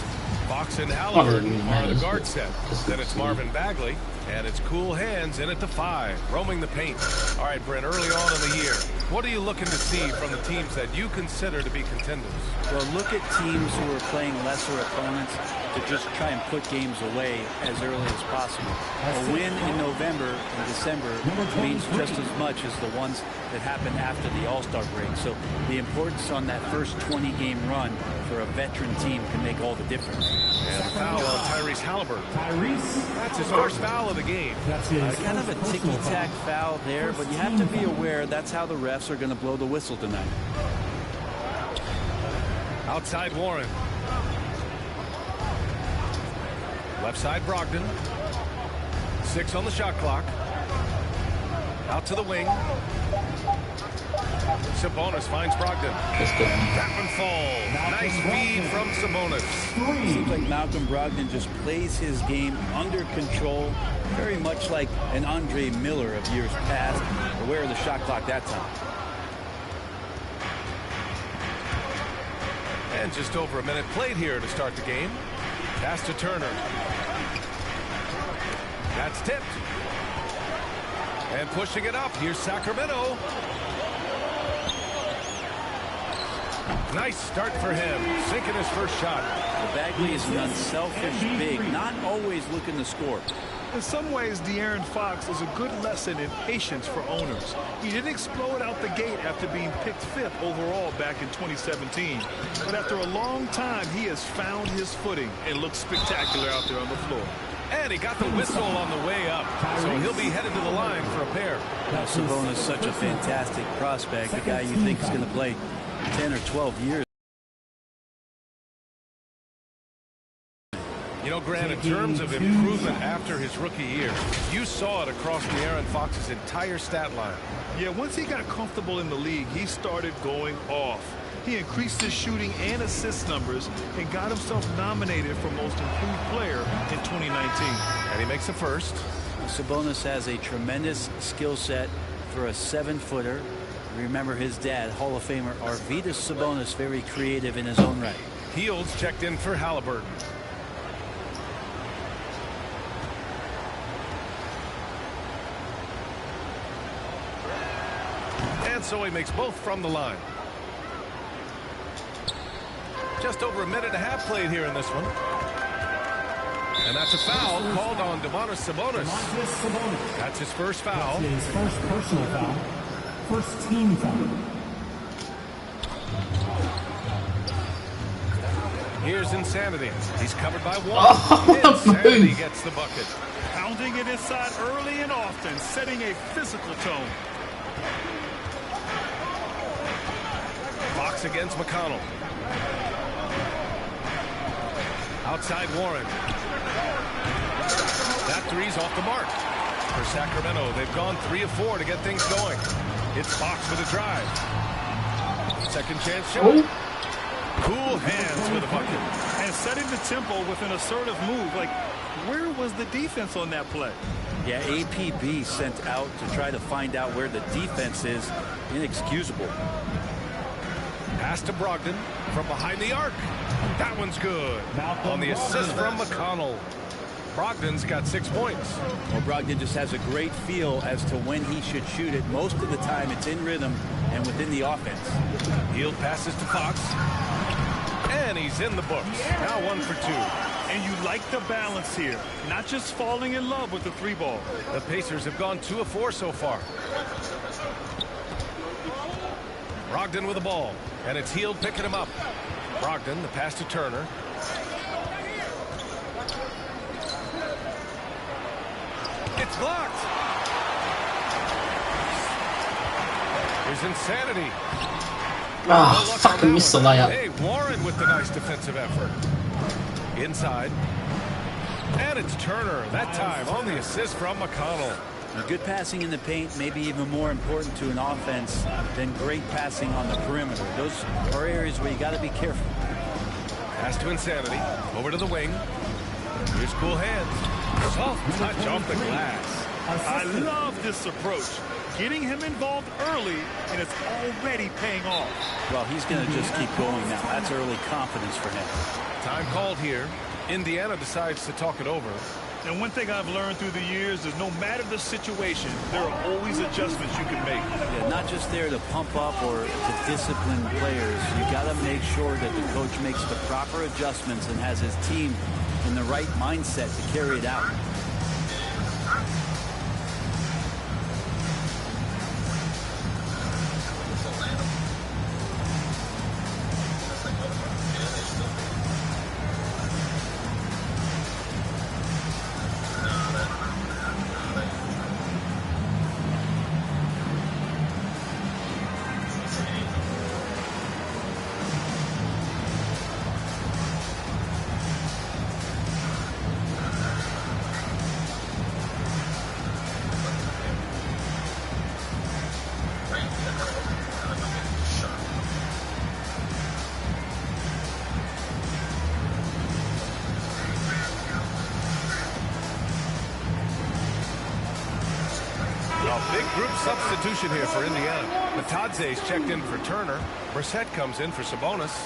Fox and Halliburton are the guard set. Then it's Marvin Bagley, and it's Cool Hands in at the 5, roaming the paint. All right, Brent, early on in the year, what are you looking to see from the teams that you consider to be contenders? Well, look at teams who are playing lesser opponents to just try and put games away as early as possible. A win in November and December means just as much as the ones that happen after the All-Star break. So the importance on that first 20-game run for a veteran team can make all the difference. And a foul on Tyrese Halliburton. That's his first foul of the game. Kind of a ticky-tack foul there, but you have to be aware that's how the refs are going to blow the whistle tonight. Outside Warren. Left side Brogdon. 6 on the shot clock. Out to the wing. Sabonis finds Brogdon. That one falls. Nice feed from Sabonis. Seems like Malcolm Brogdon just plays his game under control, very much like an Andre Miller of years past. Aware of the shot clock that time. And just over a minute played here to start the game. Pass to Turner. That's tipped. And pushing it up. Here's Sacramento. Nice start for him. Sinking his first shot. Bagley is an unselfish big, not always looking to score. In some ways, De'Aaron Fox is a good lesson in patience for owners. He didn't explode out the gate after being picked 5th overall back in 2017. But after a long time, he has found his footing and looks spectacular out there on the floor. And he got the whistle on the way up, so he'll be headed to the line for a pair. Now, Sabonis is such a fantastic prospect, a guy you think is going to play 10 or 12 years. You know, Grant, in terms of improvement after his rookie year, you saw it across De'Aaron Fox's entire stat line. Yeah, once he got comfortable in the league, he started going off. He increased his shooting and assist numbers and got himself nominated for Most Improved Player in 2019. And he makes a first. Sabonis has a tremendous skill set for a 7-footer. Remember his dad, Hall of Famer Arvydas Sabonis, very creative in his own right. Fields checked in for Halliburton. And so he makes both from the line. Just over a minute and a half played here in this one. And that's a foul called on Domantas Sabonis. That's his first foul. That's his first personal foul. First team foul. Here's Insanity. He's covered by one. Insanity gets the bucket. Pounding it inside early and often, setting a physical tone. Fox against McConnell. Outside Warren. That three's off the mark. For Sacramento, they've gone 3 of 4 to get things going. It's Fox for the drive. Second chance shot. Cool hands for the bucket. And setting the tempo with an assertive move. Like, where was the defense on that play? Yeah, APB sent out to try to find out where the defense is. Inexcusable. Pass to Brogdon from behind the arc. That one's good. On the assist from McConnell. Brogdon's got 6 points. Well, Brogdon just has a great feel as to when he should shoot it. Most of the time, it's in rhythm and within the offense. Hield passes to Fox. And he's in the books. Now 1 for 2. And you like the balance here. Not just falling in love with the 3 ball. The Pacers have gone 2 of 4 so far. Brogdon with the ball. And it's Hield picking him up. Brogdon, the pass to Turner. It's blocked. There's insanity. Ah, fucking missed the layup. Hey, Warren with the nice defensive effort. Inside. And it's Turner, that time on the assist from McConnell. Now, good passing in the paint may be even more important to an offense than great passing on the perimeter. Those are areas where you got to be careful. Pass to Insanity. Over to the wing. Here's cool hands. Soft touch off the glass. I love this approach. Getting him involved early, and it's already paying off. Well, he's going to just keep going now. That's early confidence for him. Time called here. Indiana decides to talk it over. And one thing I've learned through the years is no matter the situation, there are always adjustments you can make. Yeah, not just there to pump up or to discipline players. You got to make sure that the coach makes the proper adjustments and has his team in the right mindset to carry it out. Big group substitution here for Indiana. Matadze's checked in for Turner. Brissett comes in for Sabonis.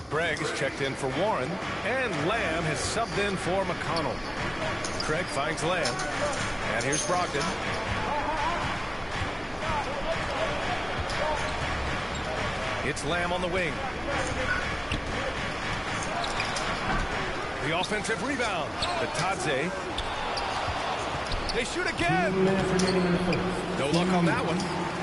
Craig is checked in for Warren, and Lamb has subbed in for McConnell. Craig finds Lamb, and here's Brogdon. It's Lamb on the wing. The offensive rebound. Batadze. They shoot again. No luck on that one.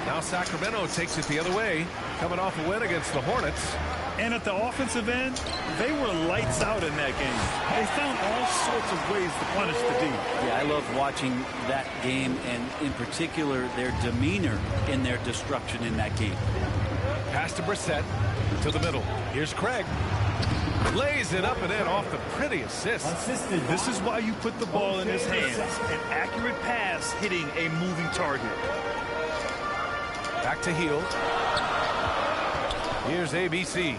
Now Sacramento takes it the other way, coming off a win against the Hornets. And at the offensive end, they were lights out in that game. They found all sorts of ways to punish the D. Yeah, I love watching that game, and in particular, their demeanor in their destruction in that game. Pass to Brissett, to the middle. Here's Craig. Lays it up and in off the pretty assist. This is why you put the ball in his hands. An accurate pass hitting a moving target. Back to Hield. Here's ABC.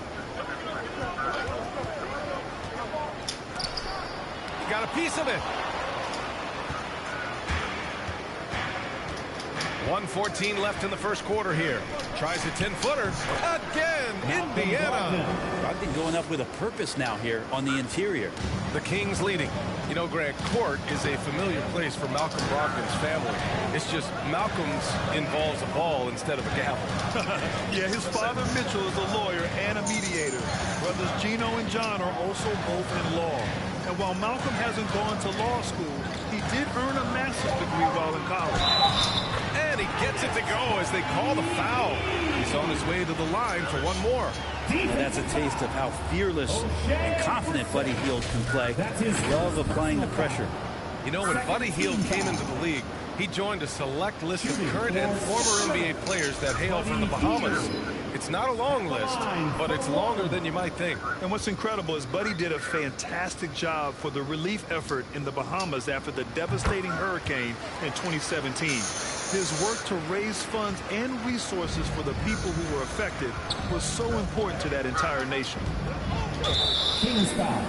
Got a piece of it. 1:14 left in the first quarter here. Tries a 10-footer. Again, Indiana. Brogdon going up with a purpose now here on the interior. The Kings leading. You know, Grant, court is a familiar place for Malcolm Brogdon's family. It's just Malcolm's involves a ball instead of a gavel. Yeah, his father Mitchell is a lawyer and a mediator. Brothers Gino and John are also both in law. And while Malcolm hasn't gone to law school, he did earn a master's degree while in college. And he gets it to go as they call the foul. He's on his way to the line for one more. And that's a taste of how fearless and confident Buddy Hield can play. Love applying the pressure. You know, when Buddy Hield came into the league, he joined a select list of current and former NBA players that hail from the Bahamas. It's not a long list, but it's longer than you might think. And what's incredible is Buddy did a fantastic job for the relief effort in the Bahamas after the devastating hurricane in 2017. His work to raise funds and resources for the people who were affected was so important to that entire nation. Kings foul.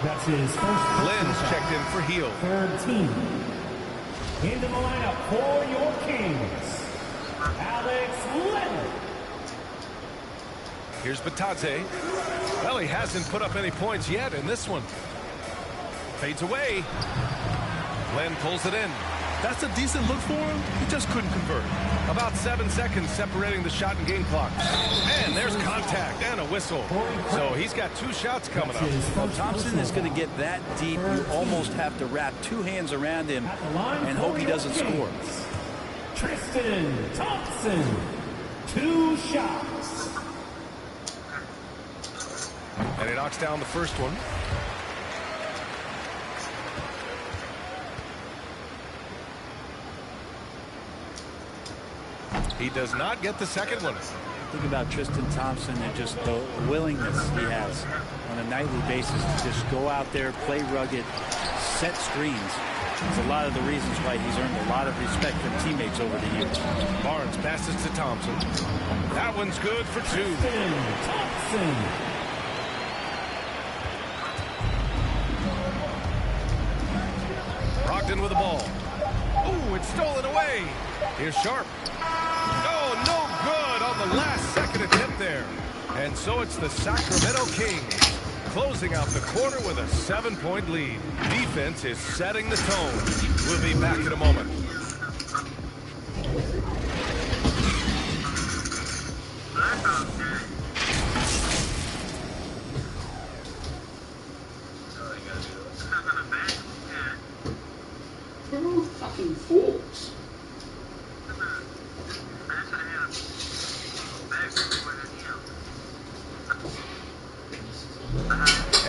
That's his first. Lynn's checked in for Hield. Third team. Into the lineup for your Kings, Alex Leonard. Here's Batadze. Well, he hasn't put up any points yet in this one. Fades away. Len pulls it in. That's a decent look for him. He just couldn't convert. About 7 seconds separating the shot and game clock. And there's contact and a whistle. So he's got 2 shots coming up. Well, Thompson is going to get that deep. You almost have to wrap 2 hands around him and hope he doesn't score. Tristan Thompson, 2 shots. And he knocks down the first one. He does not get the second one. Think about Tristan Thompson and just the willingness he has on a nightly basis to just go out there, play rugged, set screens. It's a lot of the reasons why he's earned a lot of respect from teammates over the years. Barnes passes to Thompson. That one's good for 2. Thompson. Brogdon with the ball. Ooh, it's stolen away. Here's Sharp. Oh, no good on the last second attempt there. And so it's the Sacramento Kings closing out the quarter with a 7-point lead. Defense is setting the tone. We'll be back in a moment. They're all fucking forks.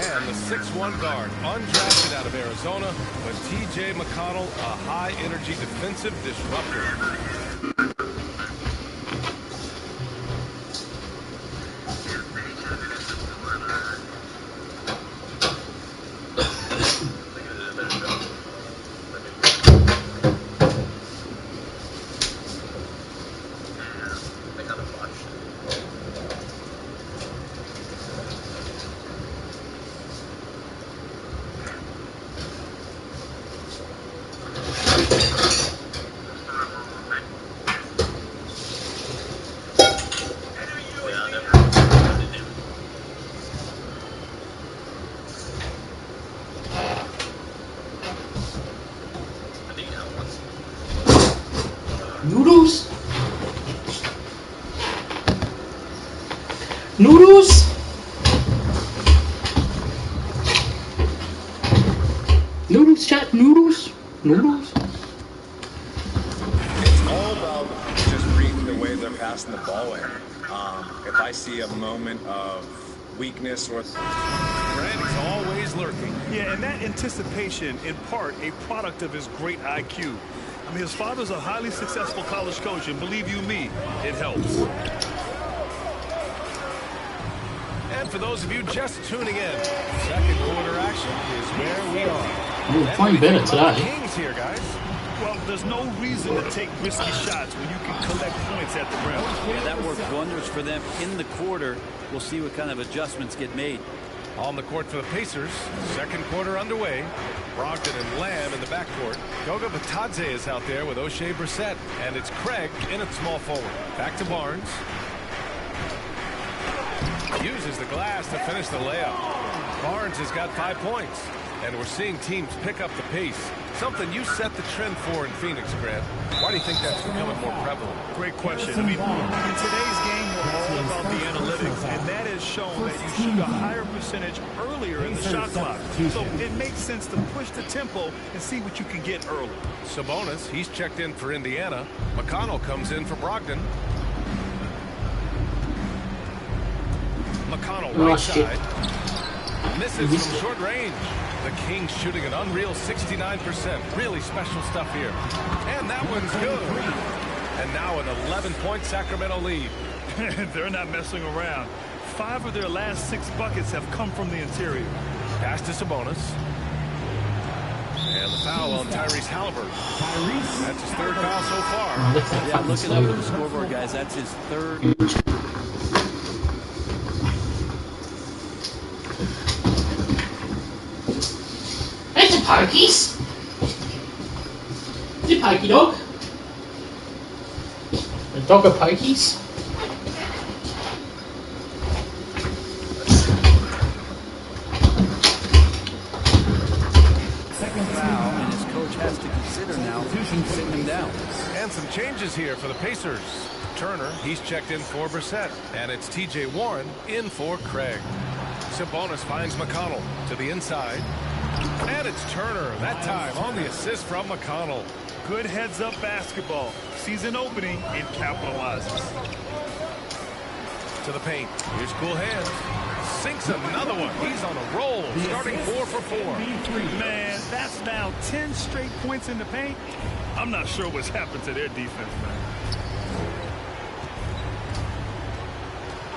And the 6'1 guard, undrafted out of Arizona, but T.J. McConnell, a high-energy defensive disruptor. Noodles? Noodles, chat. Noodles. Noodles. It's all about just reading the way they're passing the ball in. If I see a moment of weakness or... Fred's always lurking. Yeah, and that anticipation, in part, a product of his great IQ. I mean, his father's a highly successful college coach, and believe you me, it helps. And for those of you just tuning in, second quarter action is where we are. We're playing better today. Kings here, guys. Well, there's no reason to take risky shots when you can collect points at the rim. Yeah, that worked wonders for them in the quarter. We'll see what kind of adjustments get made. On the court for the Pacers, second quarter underway. Brogdon and Lamb in the backcourt. Goga Batadze is out there with O'Shea Brissett. And it's Craig in at small forward. Back to Barnes. Uses the glass to finish the layup. Barnes has got 5 points. And we're seeing teams pick up the pace. Something you set the trend for in Phoenix, Grant. Why do you think that's becoming more prevalent? Great question. I mean, in today's game, we're all about the analytics, and that has shown that you shoot a higher percentage earlier in the shot clock. So it makes sense to push the tempo and see what you can get early. Sabonis, he's checked in for Indiana. McConnell comes in for Brogdon. McConnell right side. Misses from short range. The Kings shooting an unreal 69%. Really special stuff here. And that one's good. And now an 11-point Sacramento lead. They're not messing around. 5 of their last 6 buckets have come from the interior. Pass to Sabonis. And the foul on Tyrese Halliburton. That's his 3rd foul so far. Yeah, looking up at the scoreboard, guys. That's his 3rd. It's a pokies. It's a pokey dog. A dog of pokies. Second foul, and his coach has to consider now sitting him down. And some changes here for the Pacers. Turner, he's checked in for Brissett. And it's T.J. Warren in for Craig. Sabonis finds McConnell to the inside. And it's Turner, that time on the assist from McConnell. Good heads-up basketball. Season opening, it capitalizes. To the paint. Here's cool hands. Sinks another one. He's on a roll, starting 4 for 4. Man, that's now 10 straight points in the paint. I'm not sure what's happened to their defense, man.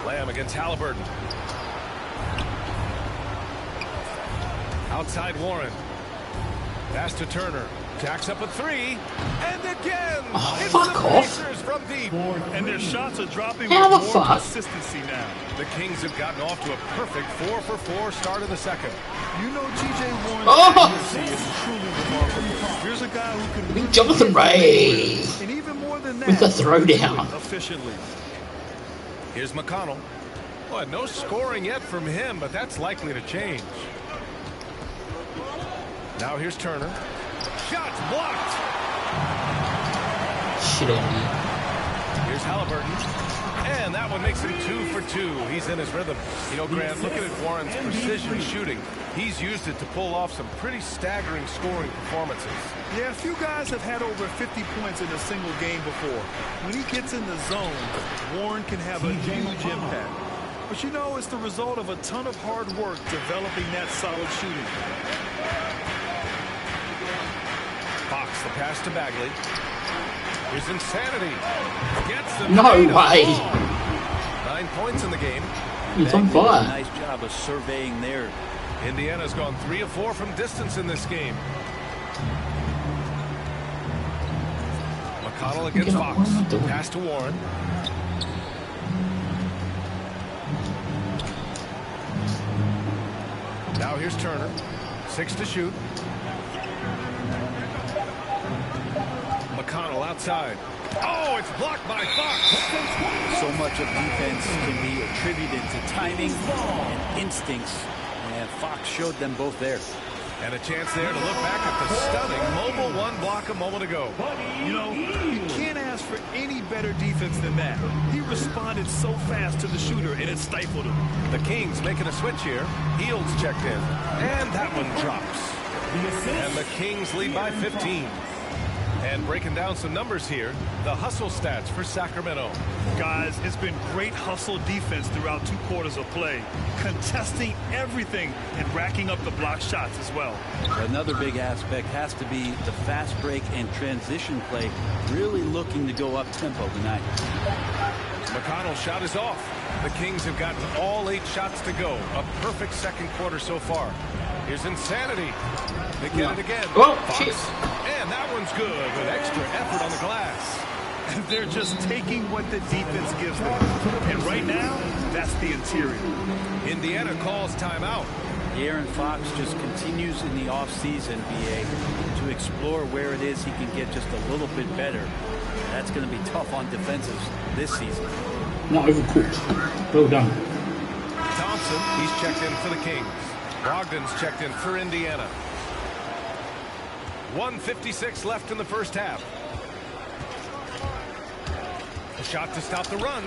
Lamb against Halliburton. Outside Warren. Pass to Turner. Jacks up a 3. And again! It's the Pacers from deep. And their shots are dropping How with the more fuck? consistency now. The Kings have gotten off to a perfect 4 for 4 start of the second. You know T.J. Warren's accuracy is truly remarkable. Here's a guy who can... Big Jonathan Ray. And even more than that, with the throwdown. Efficiently. Here's McConnell. Well, no scoring yet from him, but that's likely to change. Now here's Turner. Shots blocked. Shit on me. Here's Halliburton. And that one makes him 2 for 2. He's in his rhythm. You know, Grant, looking at Warren's precision shooting, he's used it to pull off some pretty staggering scoring performances. Yeah, a few guys have had over 50 points in a single game before. When he gets in the zone, Warren can have a huge impact. But you know, it's the result of a ton of hard work developing that solid shooting. Fox, the pass to Bagley. Here's Insanity. Gets the No way. 9 points in the game. He's on fire. Nice job of surveying there. Indiana's gone 3 of 4 from distance in this game. McConnell against Fox. Pass to Warren. Now here's Turner. 6 to shoot. McConnell outside. Oh, it's blocked by Fox. So much of defense can be attributed to timing and instincts, and Fox showed them both there. And a chance there to look back at the stunning mobile 1 block a moment ago. You know, you can't ask for any better defense than that. He responded so fast to the shooter, and it stifled him. The Kings making a switch here. Heald's checked in. And that one drops. And the Kings lead by 15. And breaking down some numbers here, the hustle stats for Sacramento. Guys, it's been great hustle defense throughout 2 quarters of play, contesting everything and racking up the block shots as well. Another big aspect has to be the fast break and transition play, really looking to go up tempo tonight. McConnell's shot is off. The Kings have gotten all 8 shots to go. A perfect second quarter so far. Here's Insanity. They get it again. Oh, Fox. And that one's good with extra effort on the glass. They're just taking what the defense gives them. And right now, that's the interior. Indiana calls timeout. De'Aaron Fox just continues in the offseason, BA, to explore where it is he can get just a little bit better. That's going to be tough on defensives this season. Not overcooked. Well done. Thompson, he's checked in for the Kings. Brogdon's checked in for Indiana. 1:56 left in the first half. A shot to stop the run.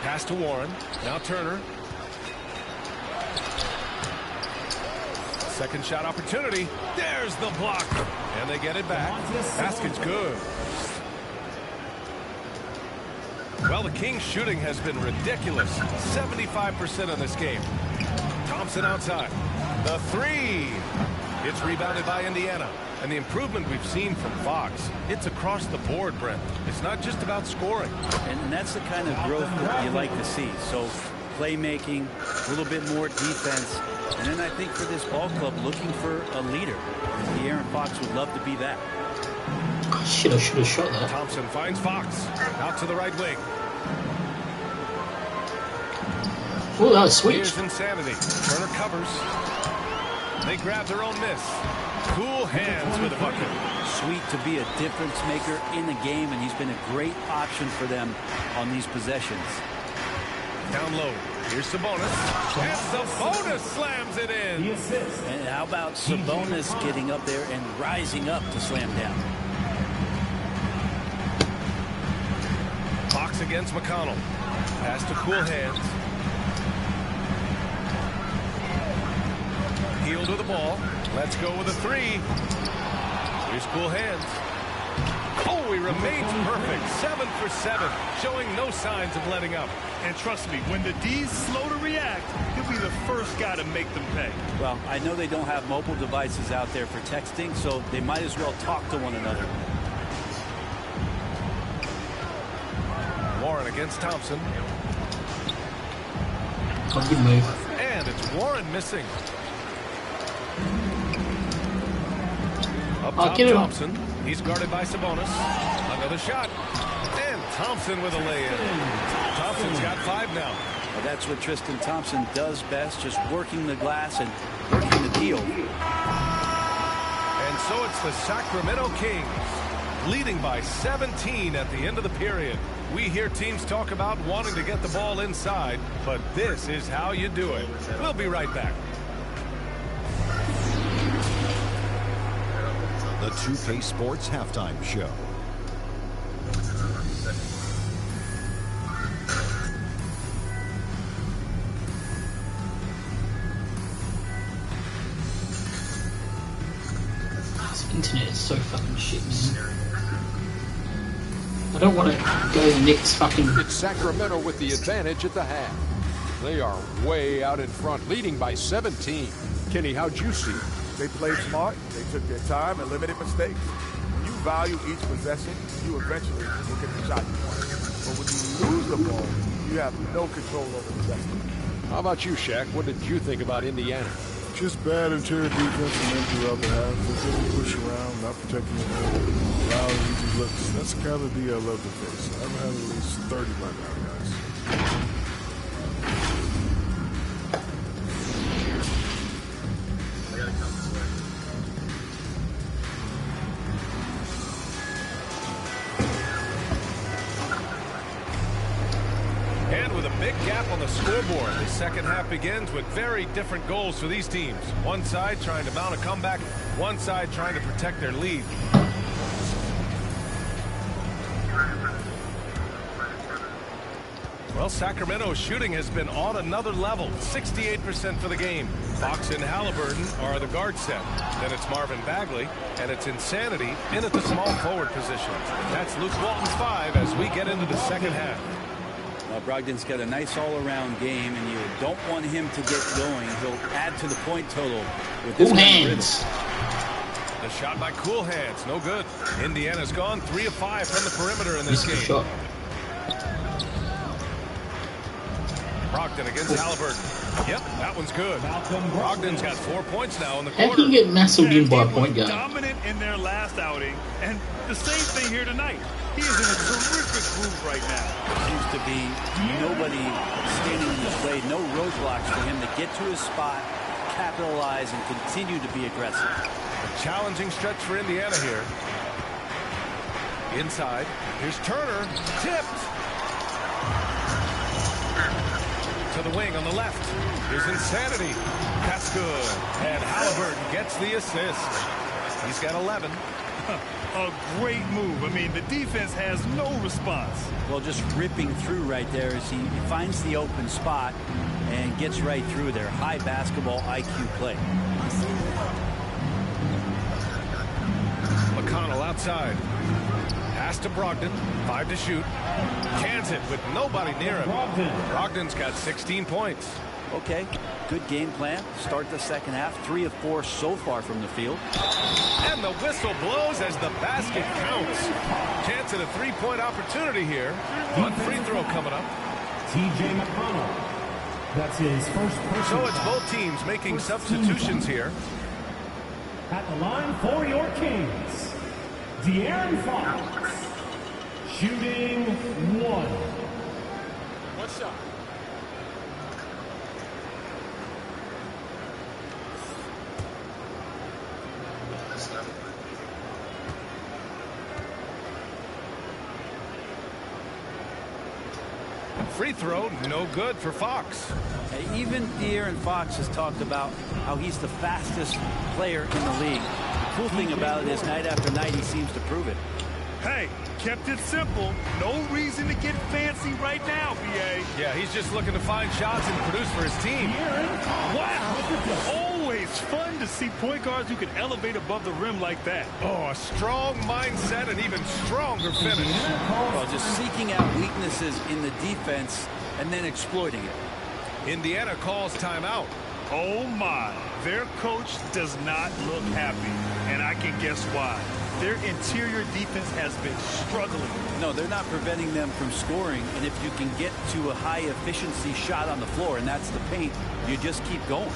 Pass to Warren. Now Turner. Second shot opportunity. There's the block. And they get it back. Basket's good. Well, the Kings' shooting has been ridiculous. 75% in this game. Thompson outside. The three. It's rebounded by Indiana. And the improvement we've seen from Fox, it's across the board, Brent. It's not just about scoring. And that's the kind of growth that you like to see. So playmaking, a little bit more defense. And then I think for this ball club, looking for a leader. And De'Aaron Fox would love to be that. Shit, I should have shot that. Thompson finds Fox. Out to the right wing. Oh, that was sweet. Here's Insanity. Turner covers. They grab their own miss. Cool hands with a bucket. Sweet to be a difference maker in the game, and he's been a great option for them on these possessions. Down low. Here's Sabonis. And Sabonis slams it in. And how about Sabonis getting up there and rising up to slam down? Fox against McConnell. Pass to cool hands. Healed with the ball. Let's go with a three. Here's cool hands. Oh, he remains perfect. 7 for 7. Showing no signs of letting up. And trust me, when the D's slow to react, he'll be the first guy to make them pay. Well, I know they don't have mobile devices out there for texting, so they might as well talk to one another. Warren against Thompson. Good move. And it's Warren missing. Up top, Thompson. He's guarded by Sabonis. Another shot. And Thompson with a lay-in. Thompson's got 5 now. Well, that's what Tristan Thompson does best, just working the glass and working the deal. And so it's the Sacramento Kings leading by 17 at the end of the period. We hear teams talk about wanting to get the ball inside, but this is how you do it. We'll be right back. The 2K Sports Halftime Show. This internet is so fucking shit, man. I don't want to go to the Knicks fucking... It's Sacramento with the advantage at the half. They are way out in front, leading by 17. Kenny, how'd you see it? They played smart, they took their time and limited mistakes. When you value each possession, you eventually will get the shot you want. But when you lose the ball, you have no control over the rest of it. How about you, Shaq? What did you think about Indiana? Just bad interior defense and then throughout the half. They didn't push around, not protecting the ball, allowing easy looks. That's the kind of D I love to face. I've had at least 30 by now, guys. Big gap on the scoreboard. The second half begins with very different goals for these teams. One side trying to mount a comeback, one side trying to protect their lead. Well, Sacramento's shooting has been on another level. 68% for the game. Fox and Halliburton are the guard set. Then it's Marvin Bagley, and it's Insanity in at the small forward position. That's Luke Walton's 5 as we get into the second half. Well, Brogdon's got a nice all-around game, and you don't want him to get going. He'll add to the point total with this kind of rhythm. The shot by Cool Hands, no good. Indiana's gone 3 of 5 from the perimeter in this game. Brogdon against Halliburton. Yep, that one's good. Brogdon's got 4 points now in the quarter. How can you get massive in by a point guard? Dominant in their last outing, and the same thing here tonight. He is in a terrific groove right now. There seems to be nobody standing in his way, no roadblocks for him to get to his spot, capitalize, and continue to be aggressive. A challenging stretch for Indiana here. Inside, here's Turner, tipped. To the wing on the left. Here's Insanity. That's good. And Halliburton gets the assist. He's got 11. A great move. I mean, the defense has no response. Well, just ripping through right there as he finds the open spot and gets right through there. High basketball IQ play. McConnell outside. Pass to Brogdon. 5 to shoot. Cans it with nobody near him. Brogdon's got 16 points. Okay, good game plan. Start the second half. 3 of 4 so far from the field. And the whistle blows as the basket counts. Chance at a 3-point opportunity here. One free throw coming up. T.J. McConnell. That's his first person. So it's both teams making substitutions here. At the line for your Kings, De'Aaron Fox. Shooting 1. What's up? Free throw, no good for Fox. Even De'Aaron Fox has talked about how he's the fastest player in the league. The cool thing about it is night after night he seems to prove it. Hey, kept it simple. No reason to get fancy right now, B.A. Yeah, he's just looking to find shots and produce for his team. Wow. Always fun to see point guards who can elevate above the rim like that. Oh, a strong mindset and even stronger finish. Well, just seeking out weaknesses in the defense and then exploiting it. Indiana calls timeout. Oh, my. Their coach does not look happy, and I can guess why. Their interior defense has been struggling. No, they're not preventing them from scoring, and if you can get to a high-efficiency shot on the floor, and that's the paint, you just keep going.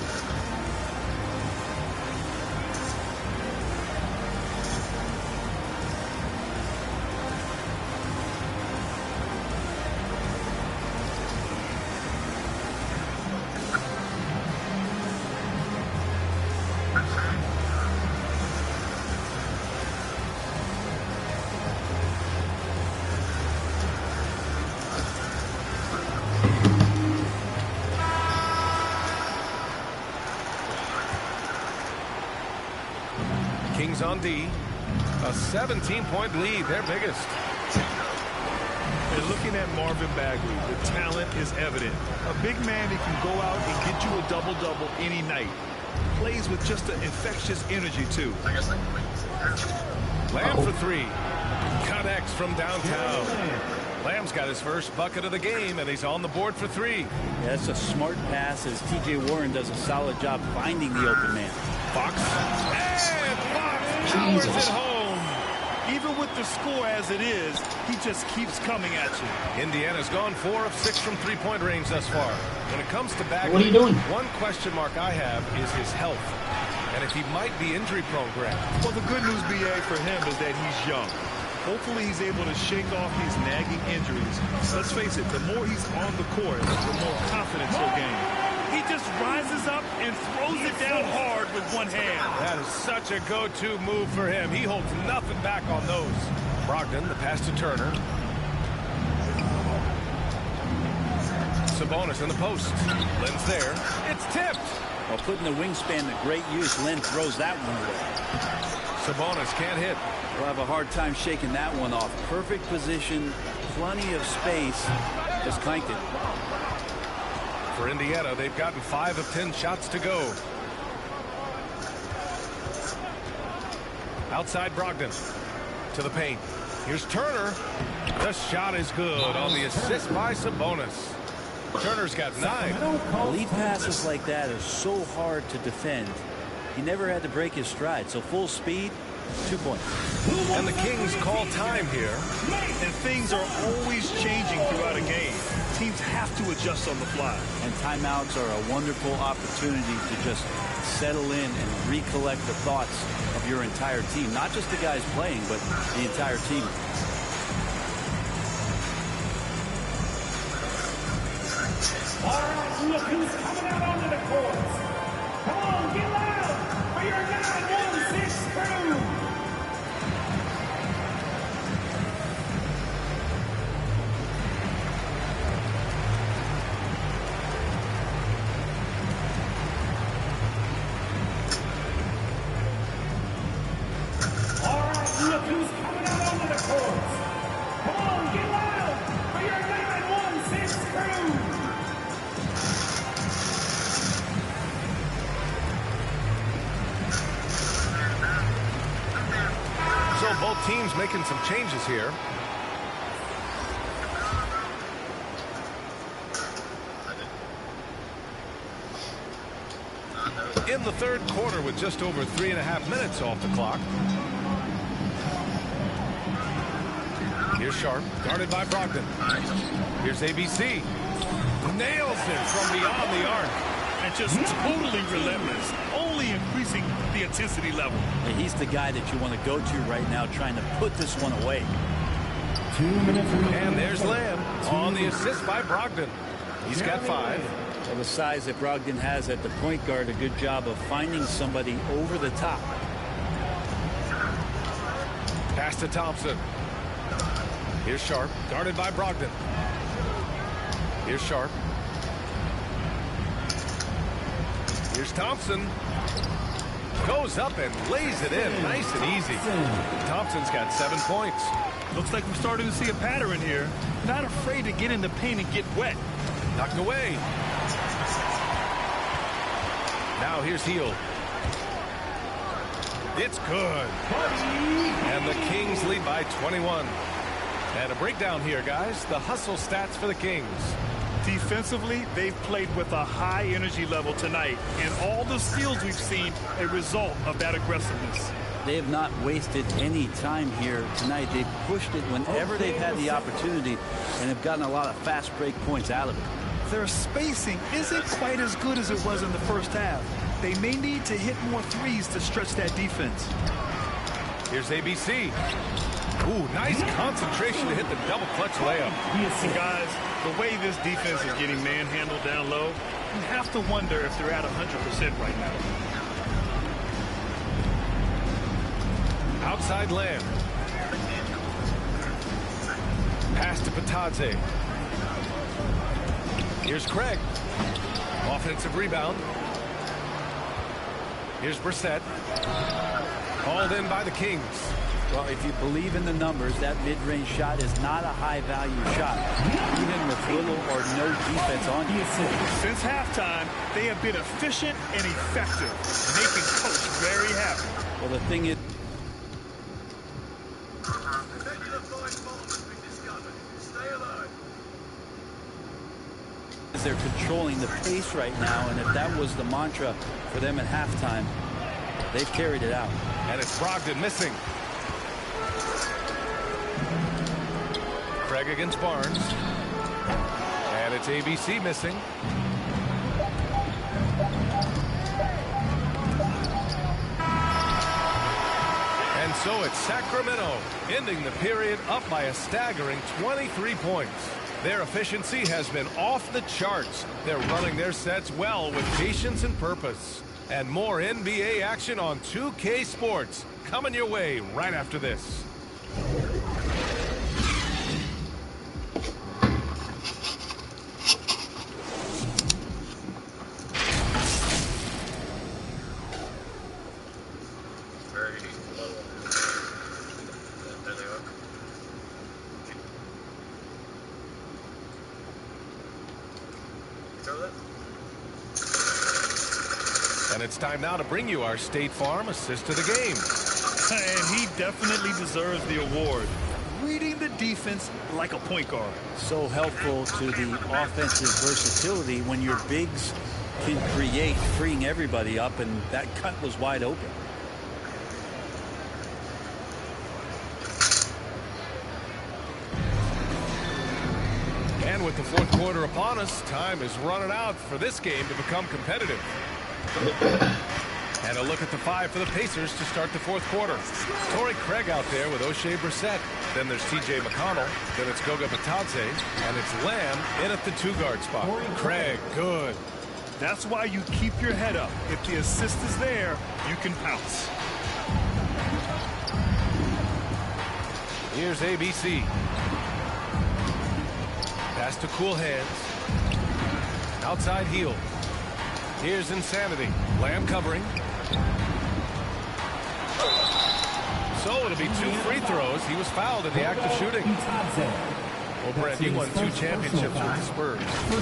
Kings on D. A 17-point lead, their biggest. And looking at Marvin Bagley, the talent is evident. A big man that can go out and get you a double-double any night. Plays with just an infectious energy, too. Lamb for 3. Connects from downtown. Lamb's got his first bucket of the game, and he's on the board for 3. Yeah, that's a smart pass as T.J. Warren does a solid job finding the open man. Fox. And Fox powers it home. Even with the score as it is, he just keeps coming at you. Indiana's gone 4 of 6 from three-point range thus far. When it comes to Bagley, what are you doing? One question mark I have is his health. And if he might be injury-prone, Grant. Well, the good news, B.A., for him is that he's young. Hopefully he's able to shake off these nagging injuries. Let's face it, the more he's on the court, the more confidence he'll gain. He just rises up and throws it down hard with one hand. That is such a go-to move for him. He holds nothing back on those. Brogdon, the pass to Turner. Sabonis in the post. Lynn's there. It's tipped. Well, putting the wingspan to great use, Lynn throws that one away. Sabonis can't hit. We'll have a hard time shaking that one off. Perfect position, plenty of space, Just clanked it. For Indiana, they've gotten 5 of 10 shots to go. Outside Brogdon to the paint. Here's Turner. The shot is good on the assist by Sabonis. Turner's got 9. Lead passes like that are so hard to defend. He never had to break his stride, so full speed, 2 points. And the Kings call time here. And things are always changing throughout a game. Teams have to adjust on the fly. And timeouts are a wonderful opportunity to just settle in and recollect the thoughts of your entire team. Not just the guys playing, but the entire team. All right, look who's coming out onto the court. Come on, get loud for your 916 crew. All right, look who's coming out onto the court. Come on, get loud for your 916 crew. So both teams making some changes here. In the third quarter with just over 3.5 minutes off the clock. Here's Sharp, guarded by Brogdon. Here's ABC. Nails it from beyond the arc. And just totally relentless, only increasing the intensity level. And he's the guy that you want to go to right now, trying to put this one away. 2 minutes remaining. And there's Lamb on the assist by Brogdon. He's got 5. Well, the size that Brogdon has at the point guard, a good job of finding somebody over the top. Pass to Thompson. Here's Sharp, guarded by Brogdon. Here's Sharp. Here's Thompson. Goes up and lays it in nice and easy. Thompson's got 7 points. Looks like we're starting to see a pattern here. Not afraid to get in the paint and get wet. Knocked away. Now here's Heel. It's good. And the Kings lead by 21. And a breakdown here, guys. The hustle stats for the Kings. Defensively, they've played with a high energy level tonight, and all the steals we've seen a result of that aggressiveness. They have not wasted any time here tonight. They've pushed it whenever they've had the opportunity and have gotten a lot of fast break points out of it. Their spacing isn't quite as good as it was in the first half. They may need to hit more threes to stretch that defense. Here's ABC. Ooh, nice concentration to hit the double clutch layup. And guys, the way this defense is getting manhandled down low, you have to wonder if they're at 100% right now. Outside Lamb. Pass to Patadze. Here's Craig. Offensive rebound. Here's Brissett. Called in by the Kings. Well, if you believe in the numbers, that mid-range shot is not a high-value shot, even with little or no defense on you. Since halftime, they have been efficient and effective, making Coach very happy. Well, the thing is, they're controlling the pace right now, and if that was the mantra for them at halftime, they've carried it out. And it's Brogdon missing. Craig against Barnes. And it's ABC missing. And so it's Sacramento ending the period up by a staggering 23 points. Their efficiency has been off the charts. They're running their sets well with patience and purpose. And more NBA action on 2K Sports coming your way right after this. And it's time now to bring you our State Farm assist of the game. And he definitely deserves the award. Reading the defense like a point guard. So helpful to the offensive versatility when your bigs can create, freeing everybody up, and that cut was wide open. And with the fourth quarter upon us, time is running out for this game to become competitive. And a look at the five for the Pacers to start the fourth quarter. Torrey Craig out there with O'Shea Brissett. Then there's T.J. McConnell. Then it's Goga Batadze. And it's Lamb in at the two-guard spot. Craig, good. That's why you keep your head up. If the assist is there, you can pounce. Here's ABC. Pass to Cool Hands. Outside heel. Here's Insanity. Lamb covering. So it'll be 2 free throws. He was fouled in the act of shooting. Well, Brent, you won 2 championships with the Spurs.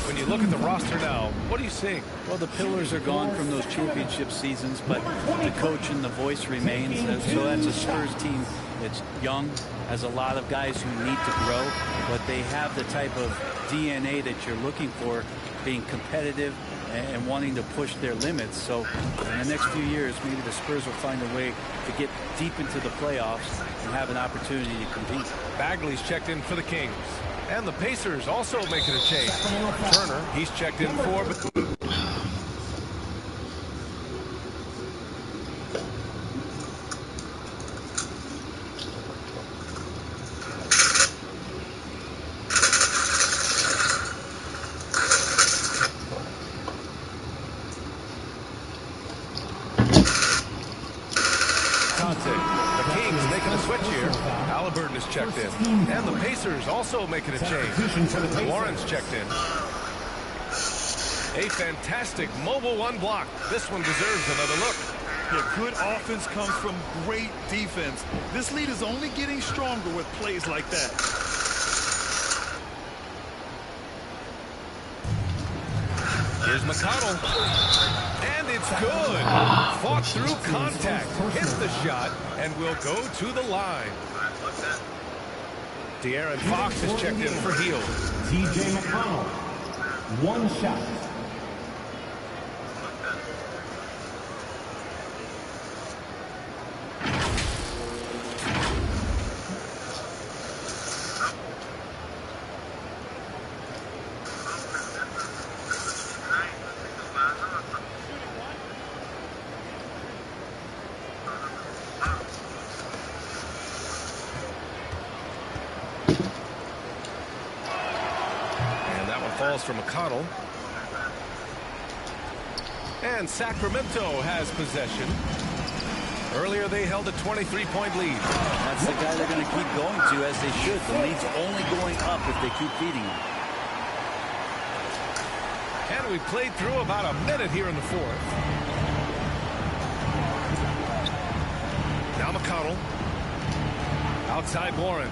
When you look at the roster now, what are you seeing? Well, the pillars are gone from those championship seasons, but the coach and the voice remains. So that's a Spurs team that's young, has a lot of guys who need to grow, but they have the type of DNA that you're looking for, being competitive and wanting to push their limits. So in the next few years, maybe the Spurs will find a way to get deep into the playoffs and have an opportunity to compete. Bagley's checked in for the Kings. And the Pacers also making a change. Turner, he's checked in for... checked in. And the Pacers also making a change. Warren's checked in. A fantastic mobile one block. This one deserves another look. Yeah, good offense comes from great defense. This lead is only getting stronger with plays like that. Here's McConnell. And it's good. Fought through contact. Hits the shot and will go to the line. De'Aaron Fox is checked in for Heel. T.J. McConnell, 1 shot. Falls for McConnell. And Sacramento has possession. Earlier they held a 23-point lead. That's the guy they're going to keep going to, as they should. The lead's only going up if they keep feeding him. And we played through about a minute here in the fourth. Now McConnell. Outside Warren.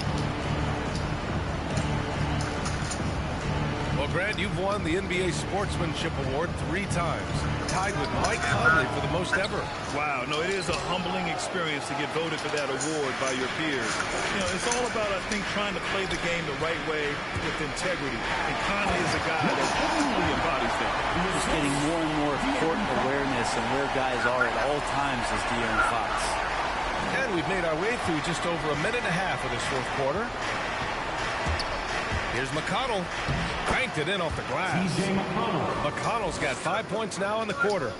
Well, Grant, you've won the NBA Sportsmanship Award 3 times, tied with Mike Conley for the most ever. Wow, no, it is a humbling experience to get voted for that award by your peers. You know, it's all about, I think, trying to play the game the right way with integrity. And Conley is a guy that truly embodies that. He's getting more and more court awareness and where guys are at all times as De'Aaron Fox. And we've made our way through just over a minute and a half of this fourth quarter. Here's McConnell. Cranked it in off the glass. McConnell's got 5 points now in the quarter.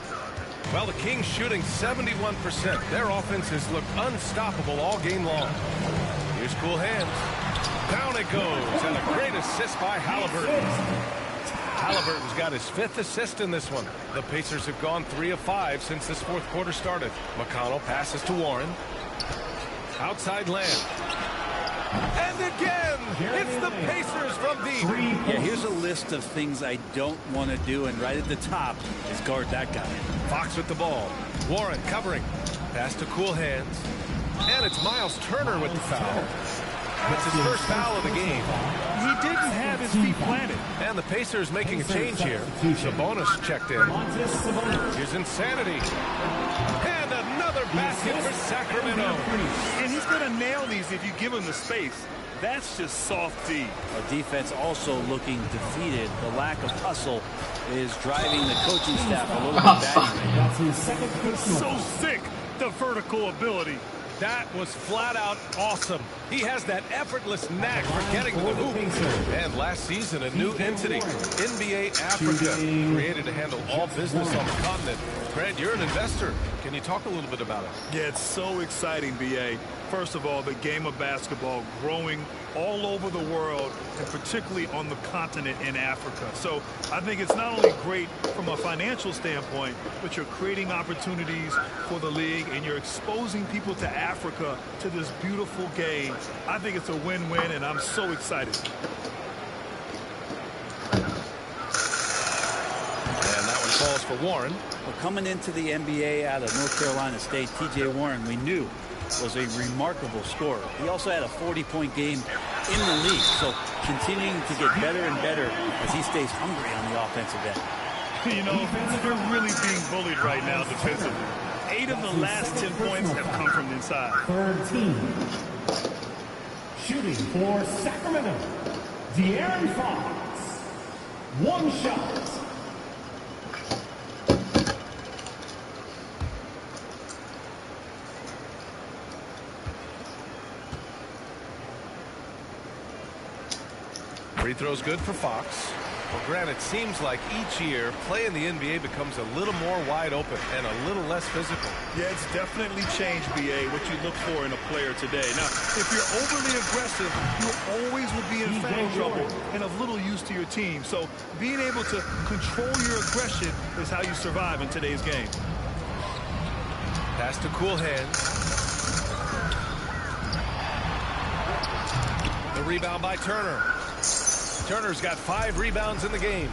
Well, the Kings shooting 71%. Their offense has looked unstoppable all game long. Here's Cool Hands. Down it goes. And a great assist by Halliburton. Halliburton's got his 5th assist in this one. The Pacers have gone 3 of 5 since this fourth quarter started. McConnell passes to Warren. Outside Lamb. And again, it's the Pacers from deep. Yeah, here's a list of things I don't want to do, and right at the top is guard that guy. Fox with the ball. Warren covering. Pass to Cool Hands. And it's Miles Turner with the foul. It's his first foul of the game. He didn't have his feet planted. And the Pacers making a change here. Sabonis checked in. Here's Insanity. And another basket for Sacramento. And he's going to nail these if you give him the space. That's just soft D. A defense also looking defeated. The lack of hustle is driving the coaching staff a little bit batty. So sick, the vertical ability. That was flat out awesome. He has that effortless knack for getting to the hoop. And last season, a new entity, NBA Africa, created to handle all business on the continent. Grant, you're an investor. Can you talk a little bit about it? Yeah, it's so exciting, B.A. First of all, the game of basketball growing all over the world, and particularly on the continent in Africa. So I think it's not only great from a financial standpoint, but you're creating opportunities for the league, and you're exposing people to Africa to this beautiful game. I think it's a win-win, and I'm so excited. And that one falls for Warren. Well, coming into the NBA out of North Carolina State, T.J. Warren, we knew was a remarkable scorer. He also had a 40-point game in the league, so continuing to get better and better as he stays hungry on the offensive end. You know, they're really being bullied right now defensively. 8 of the last 10 points have come from inside. Third team. Shooting for Sacramento, De'Aaron Fox. 1 shot. Free throw's good for Fox. Well, Grant, it seems like each year, play in the NBA becomes a little more wide open and a little less physical. Yeah, it's definitely changed, B.A., what you look for in a player today. Now, if you're overly aggressive, you always will be in foul trouble and of little use to your team. So being able to control your aggression is how you survive in today's game. Pass to cool hands. The rebound by Turner. Turner's got 5 rebounds in the game.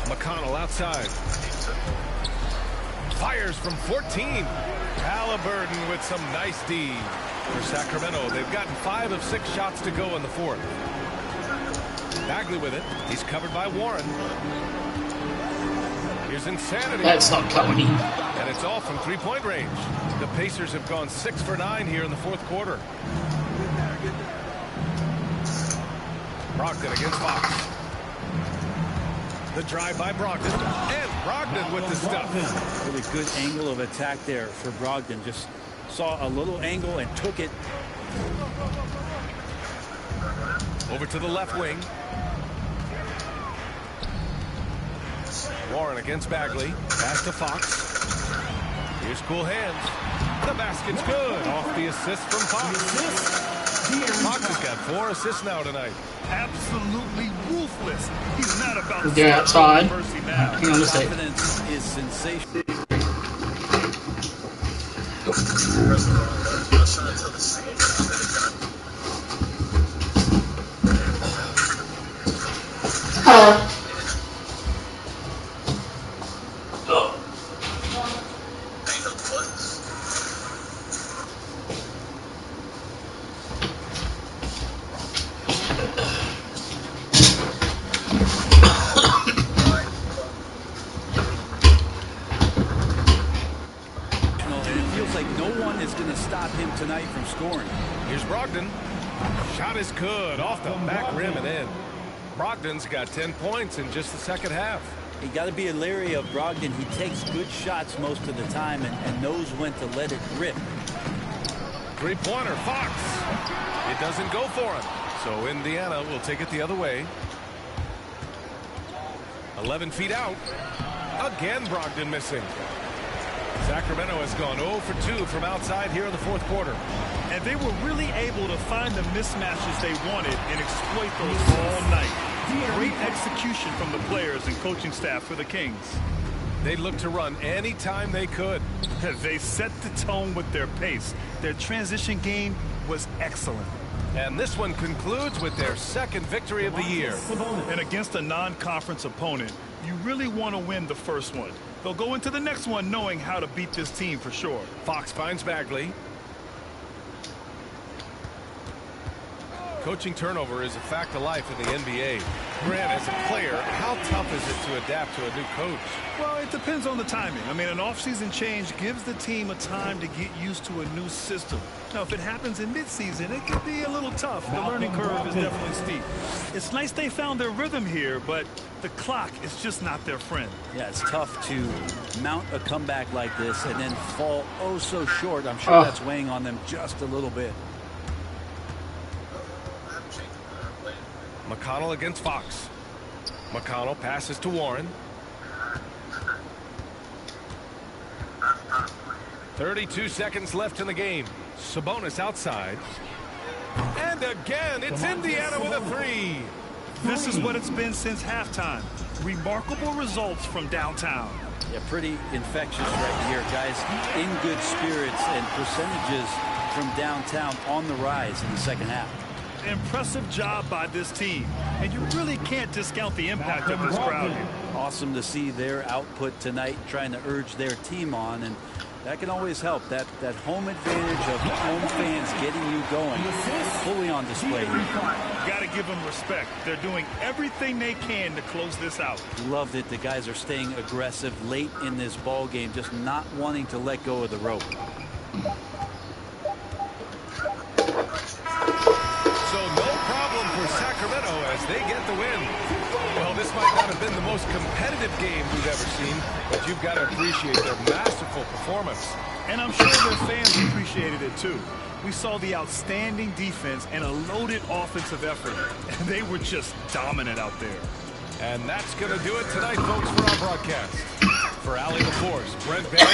McConnell outside. Fires from 14. Halliburton with some nice D for Sacramento. They've gotten 5 of 6 shots to go in the 4th. Bagley with it. He's covered by Warren. Here's Insanity. That's not coming. And it's all from 3-point range. The Pacers have gone 6 for 9 here in the 4th quarter. Brogdon against Fox. The drive by Brogdon. And Brogdon with the stuff. Really good angle of attack there for Brogdon. Just saw a little angle and took it. Over to the left wing. Warren against Bagley. Pass to Fox. Here's cool hands. The basket's good. Off the assist from Fox. Fox has got 4 assists now tonight. Absolutely ruthless. He's not about to get outside. Hang on a second. Confidence is sensational. Here's Brogdon. Shot is good. Off the back rim and in. Brogdon's got 10 points in just the second half. You got to be leery of Brogdon. He takes good shots most of the time and knows when to let it rip. 3-pointer, Fox. It doesn't go for him. So Indiana will take it the other way. 11 feet out. Again, Brogdon missing. Sacramento has gone 0 for 2 from outside here in the 4th quarter. And they were really able to find the mismatches they wanted and exploit those all night. Great execution from the players and coaching staff for the Kings. They looked to run any time they could. They set the tone with their pace. Their transition game was excellent. And this one concludes with their 2nd victory of the year. And against a non-conference opponent, you really want to win the first one. They'll go into the next one knowing how to beat this team for sure. Fox finds Bagley. Coaching turnover is a fact of life in the NBA. Grant, as a player, how tough is it to adapt to a new coach? Well, it depends on the timing. I mean, an offseason change gives the team a time to get used to a new system. Now, if it happens in midseason, it can be a little tough. The learning curve is definitely steep. It's nice they found their rhythm here, but the clock is just not their friend. Yeah, it's tough to mount a comeback like this and then fall oh so short. I'm sure that's weighing on them just a little bit. McConnell against Fox. McConnell passes to Warren. 32 seconds left in the game. Sabonis outside. And again, it's Indiana with a three. This is what it's been since halftime. Remarkable results from downtown. Yeah, pretty infectious right here, guys. In good spirits and percentages from downtown on the rise in the second half. Impressive job by this team, and you really can't discount the impact of this crowd here. Awesome to see their output tonight, trying to urge their team on, and that can always help. That home advantage of home fans getting you going, fully on display here. Got to give them respect. They're doing everything they can to close this out. Loved it. The guys are staying aggressive late in this ball game, just not wanting to let go of the rope. So no problem for Sacramento as they get the win. Well, this might not have been the most competitive game we've ever seen, but you've got to appreciate their masterful performance. And I'm sure their fans appreciated it too. We saw the outstanding defense and a loaded offensive effort, and they were just dominant out there. And that's going to do it tonight, folks, for our broadcast. For Allie LaForce, Brent Bailey,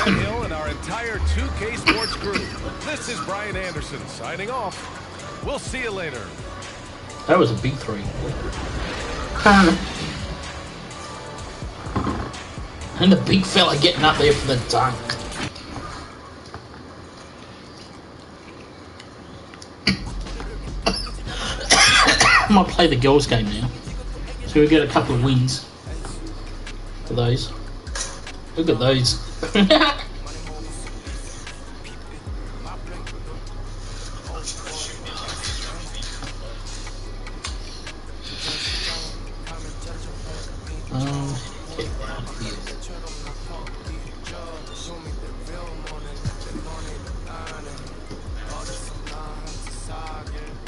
Grant Hill, and our entire 2K Sports crew, this is Brian Anderson signing off. We'll see you later. That was a big three. And the big fella getting up there for the dunk. I might play the girls' game now. So we get a couple of wins for those. Look at those.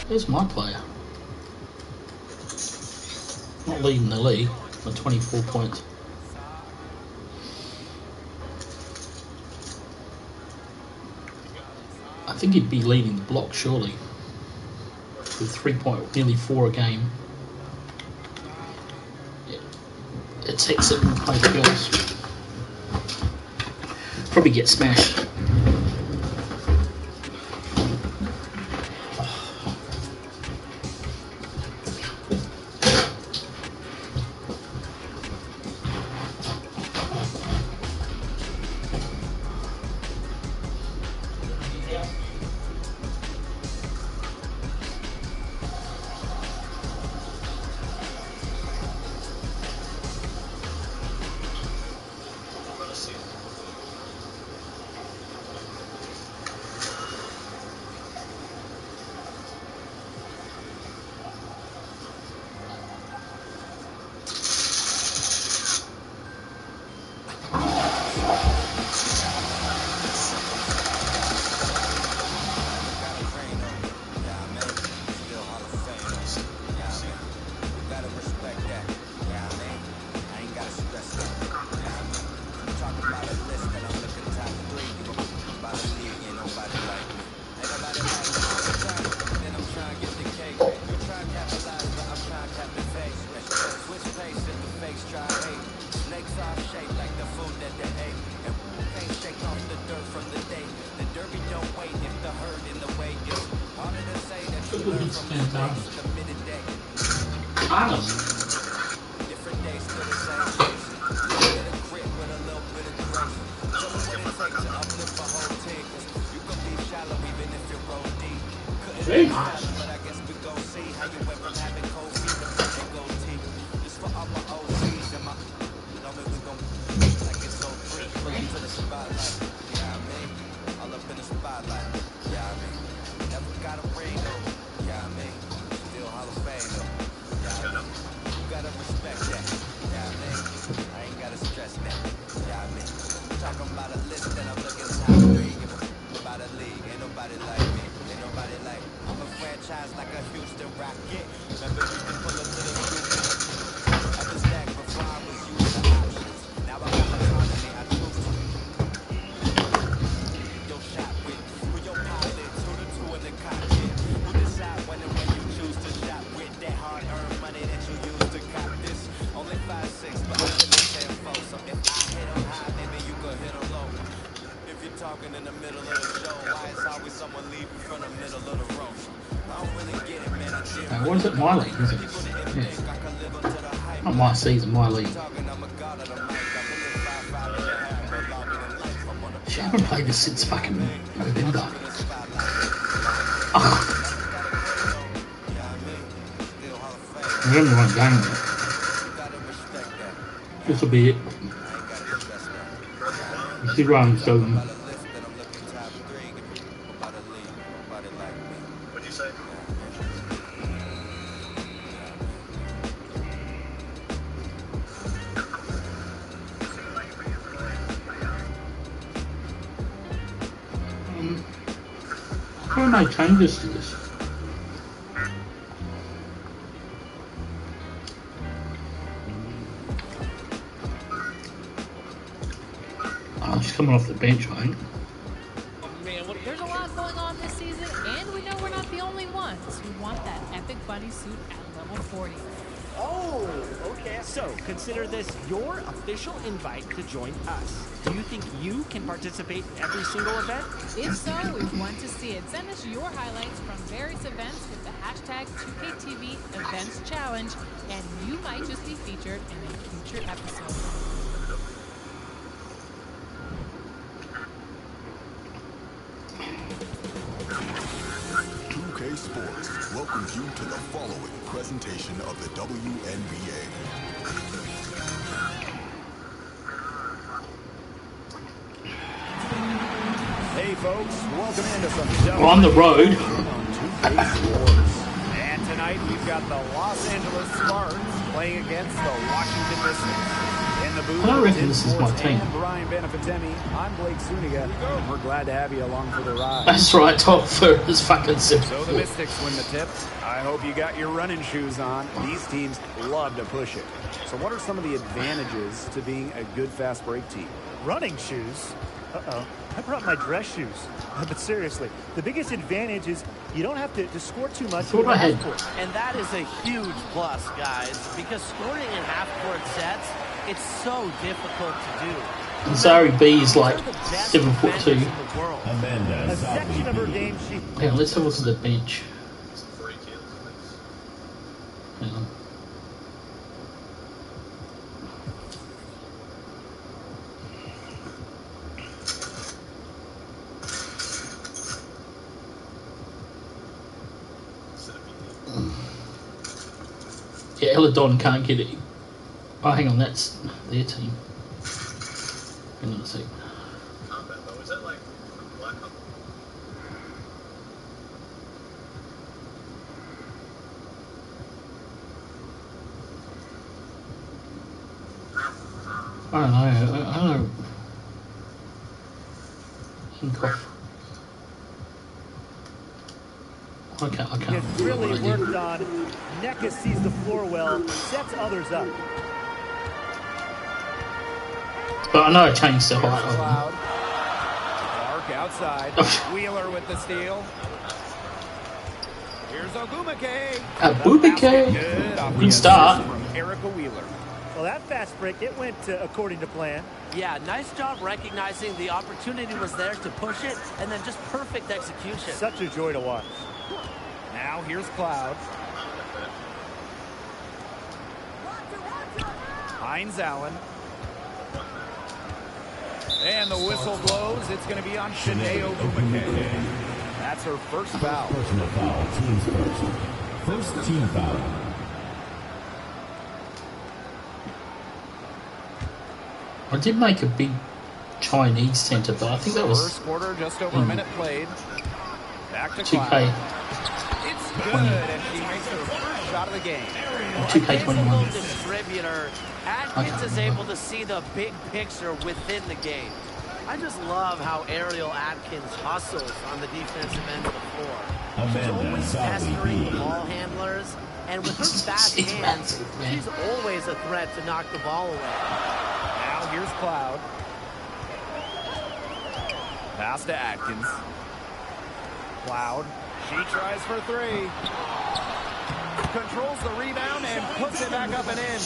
There's my player. Not leading the league by 24 points. I think he'd be leading the block surely. With 3 point, nearly 4 a game. Yeah. It takes it and plays girls. Probably get smashed. Very nice. All up in the spotlight, yeah, I mean, never got a ring, yeah, I mean. Remember, you can pull up to the scoop. At the stack before I was used to options. Now I got autonomy, I choose to. Your shot with, who your pilot, 2 to 2 in the cockpit. Who decide when and when you choose to shop with that hard-earned money that you use to cop this? Only 5'6", but I'm really 10'4". So if I hit 'em high, maybe you could hit 'em low. If you're talking in the middle of the show, why is always someone leaving from the middle of the row? I don't really get it, man. I did. What is it? My league, is it? Yes. Not my season, my league. Shit, I haven't played this since fucking November. Oh. I only one game though. This will be it. You see where I'm going. What'd you say? How do I change this to this? Oh, she's coming off the bench, I think. There's a lot going on this season, and we know we're not the only ones who want that epic bunny suit at level 40. Oh, okay. So consider this your official invite to join us. Do you think you can participate in every single event? If so, we want to see it. Send us your highlights from various events with the hashtag 2KTV Events Challenge, and you might just be featured in a future episode. 2K Sports welcomes you to the following presentation of the WNBA. Hey folks, welcome into some We're on the road. And tonight we've got the Los Angeles Spartans playing against the Washington Mystics. In the booth, I don't reckon this is my team. Brian Benefitemi, I'm Blake Zuniga, and we're glad to have you along for the ride. That's right, top first is fucking simple. So the Mystics win the tip. I hope you got your running shoes on. These teams love to push it. So what are some of the advantages to being a good fast break team? Running shoes? Uh-oh. I brought my dress shoes. But seriously, the biggest advantage is you don't have to score too much. And that is a huge plus, guys, because scoring in half-court sets, it's so difficult to do. And Zari B is like 7'2". A section of her game, Yeah, let's have a look at the bench. Hang on. Yeah, Eladon can't get it. Oh, hang on, that's their team. Hang on a sec. I don't know. I don't know. Hinkoff. I can't. It's really worked on. Neca sees the floor well, sets others up. But I know I changed the height of them. Clark outside. Wheeler with the steal. Here's Ogumake. Abubake. Good start. From Erica Wheeler. Well, that fast break, it went according to plan. Yeah, nice job recognizing the opportunity was there to push it, and then just perfect execution. Such a joy to watch. Now here's Cloud. Hines Allen. And the whistle blows. It's going to be on Shanae Ogumake. That's her first foul. Personal foul, team's first. First team foul. I did make a big Chinese centre, but I think that was first quarter, just over a minute played. Back to 2K. Cloud. It's good, and she makes her first shot of the game. 2K21. Distributor. Atkins is able to see the big picture within the game. I just love how Ariel Atkins hustles on the defensive end of the floor. She's always pestering the ball handlers, And with her fast hands, she's always a threat to knock the ball away. Now here's Cloud. Pass to Atkins. Cloud. She tries for three. Controls the rebound and puts it back up and in.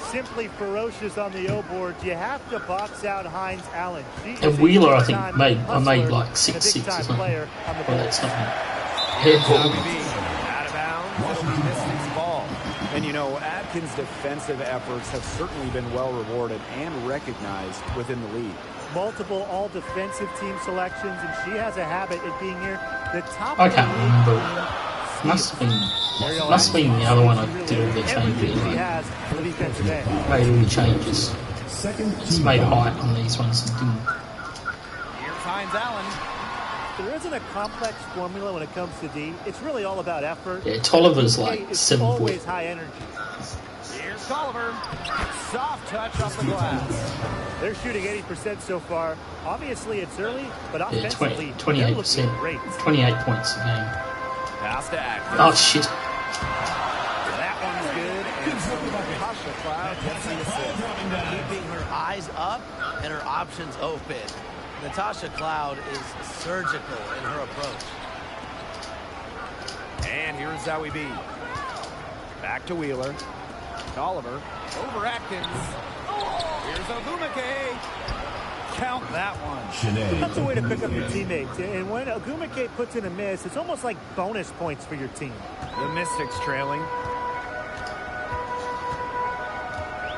Simply ferocious on the O-board. You have to box out Hines Allen. And Wheeler, I think, made like 6-6 or something. Well, that's not Out of bounds. It'll be Mystics' ball. And you know, Atkins' defensive efforts have certainly been well rewarded and recognized within the league. Multiple all-defensive team selections, and she has a habit of being near the top I of the can't league. remember. Must have been the other one I did all the changes. He has for the defensive end. Made all the changes. It's made height on these ones and didn't. Here's Hines Allen. There isn't a complex formula when it comes to D. It's really all about effort. Yeah, Tolliver's like It's 7 always foot. high energy. Here's Tolliver. Soft touch off the glass. They're shooting 80% so far. Obviously, it's early, but Yeah, offensively, 28%. 28 points a game. Pass to Atkins. Oh, shit. That one's good. And so Natasha Cloud gets the assist. Keeping her eyes up and her options open. Natasha Cloud is surgical in her approach. And here's Zowie B. Back to Wheeler. Oliver over Atkins. Here's Ogumake. Count that one. That's a way to pick up your teammates. And when Ogumake puts in a miss, it's almost like bonus points for your team. The Mystics trailing.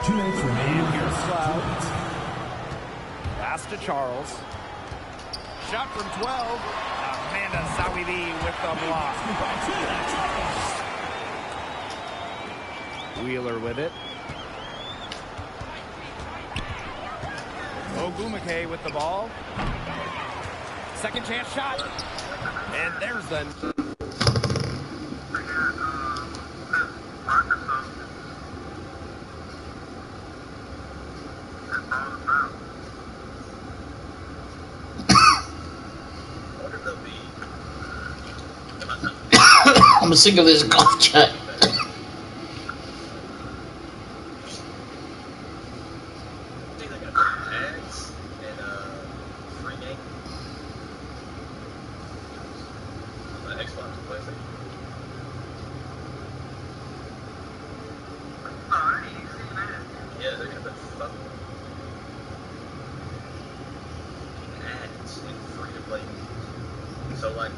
And here's Cloud. Pass to Charles. Shot from 12. Amanda Zawibi with the block. Wheeler with it. Ogumake with the ball. Second chance shot. And there's the... I'm sick of this golf chat. So like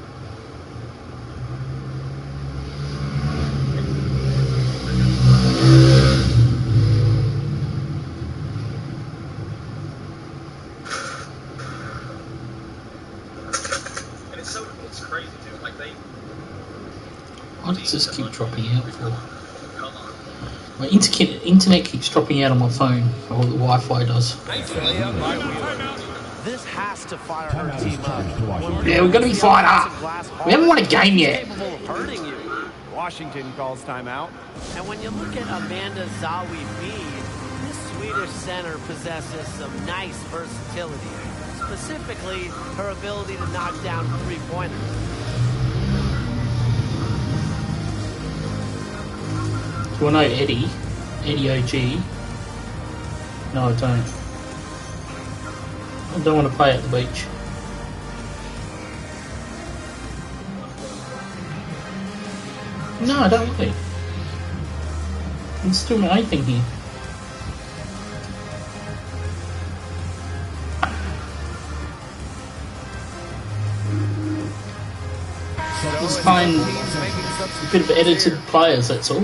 and it's crazy too. Like they Why does this keep dropping out for? My internet keeps dropping out on my phone, or the Wi-Fi does. This has to fire her team up. Yeah, we're gonna be fired up. We haven't won a game yet. Capable of hurting you. Washington calls timeout. And when you look at Amanda Zawi B, this Swedish center possesses some nice versatility. Specifically, her ability to knock down three-pointers. Do you want to know Eddie? Eddie OG? No, I don't. I don't want to play at the beach. No, I don't want to. I'm still doing anything here. Just find a bit of edited players, that's all.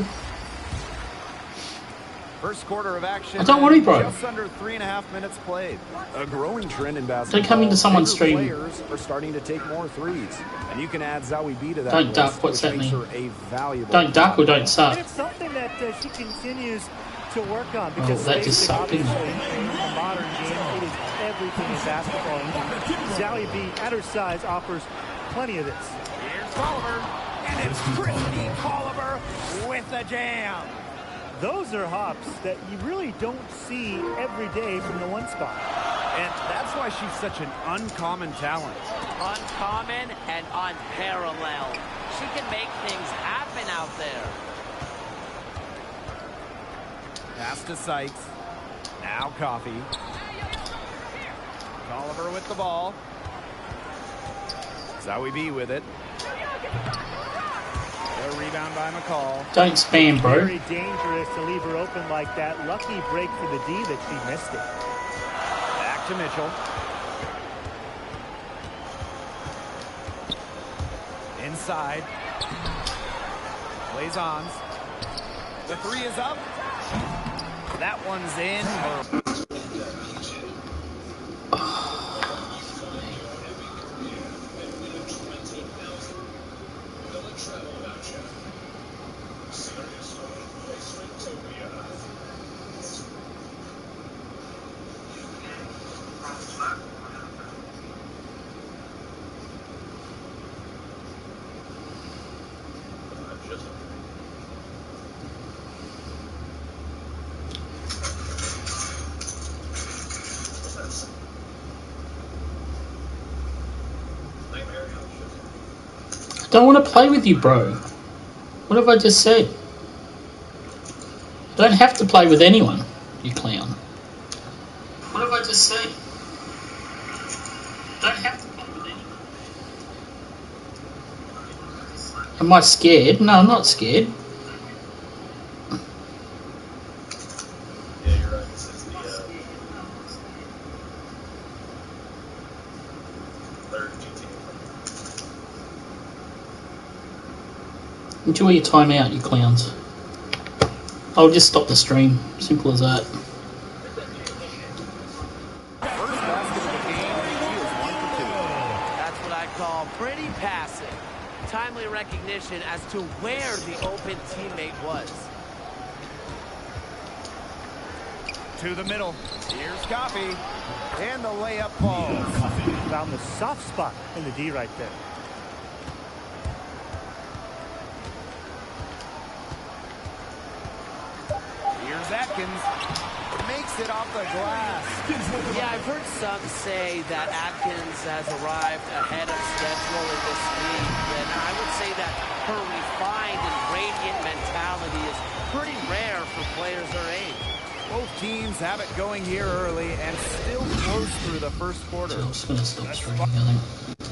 First quarter of action. I don't worry, bro. Just under 3.5 minutes played. A growing trend in basketball. Don't come into someone's stream. Players are starting to take more threes, and you can add Zawi B to that. Don't list, duck. What's which that makes mean? her a valuable Don't duck or don't suck. And it's something that she continues to work on Oh, because that just sucked, didn't obviously it? in a modern game, it is everything in basketball. And Zawi B, at her size, offers plenty of this. Here's Tolliver, and it's Christy Tolliver with the jam. Those are hops that you really don't see every day from the one spot. And that's why she's such an uncommon talent. Uncommon and unparalleled. She can make things happen out there. Pass to Sykes. Now Coffee. Oliver with the ball. Zowie B with it. A rebound by McCall. Don't spam, bro. Very dangerous to leave her open like that. Lucky break for the D that she missed it. Back to Mitchell. Inside. Plays on. The three is up. That one's in. I don't want to play with you, bro. What have I just said? I don't have to play with anyone, you clown. What have I just said? I don't have to play with anyone. Am I scared? No, I'm not scared. Yeah, you're right. This is the third GT. Enjoy your time out, you clowns. I'll just stop the stream. Simple as that. That's what I call pretty passive. Timely recognition as to where the open teammate was. To the middle. Here's Coffee. And the layup falls. Found the soft spot in the D right there. Here's Atkins. Makes it off the glass. Yeah, I've heard some say that Atkins has arrived ahead of schedule in this league, and I would say that her refined and radiant mentality is pretty rare for players her age. Both teams have it going here early and still close through the first quarter. I'm just going to stop streaming, I think.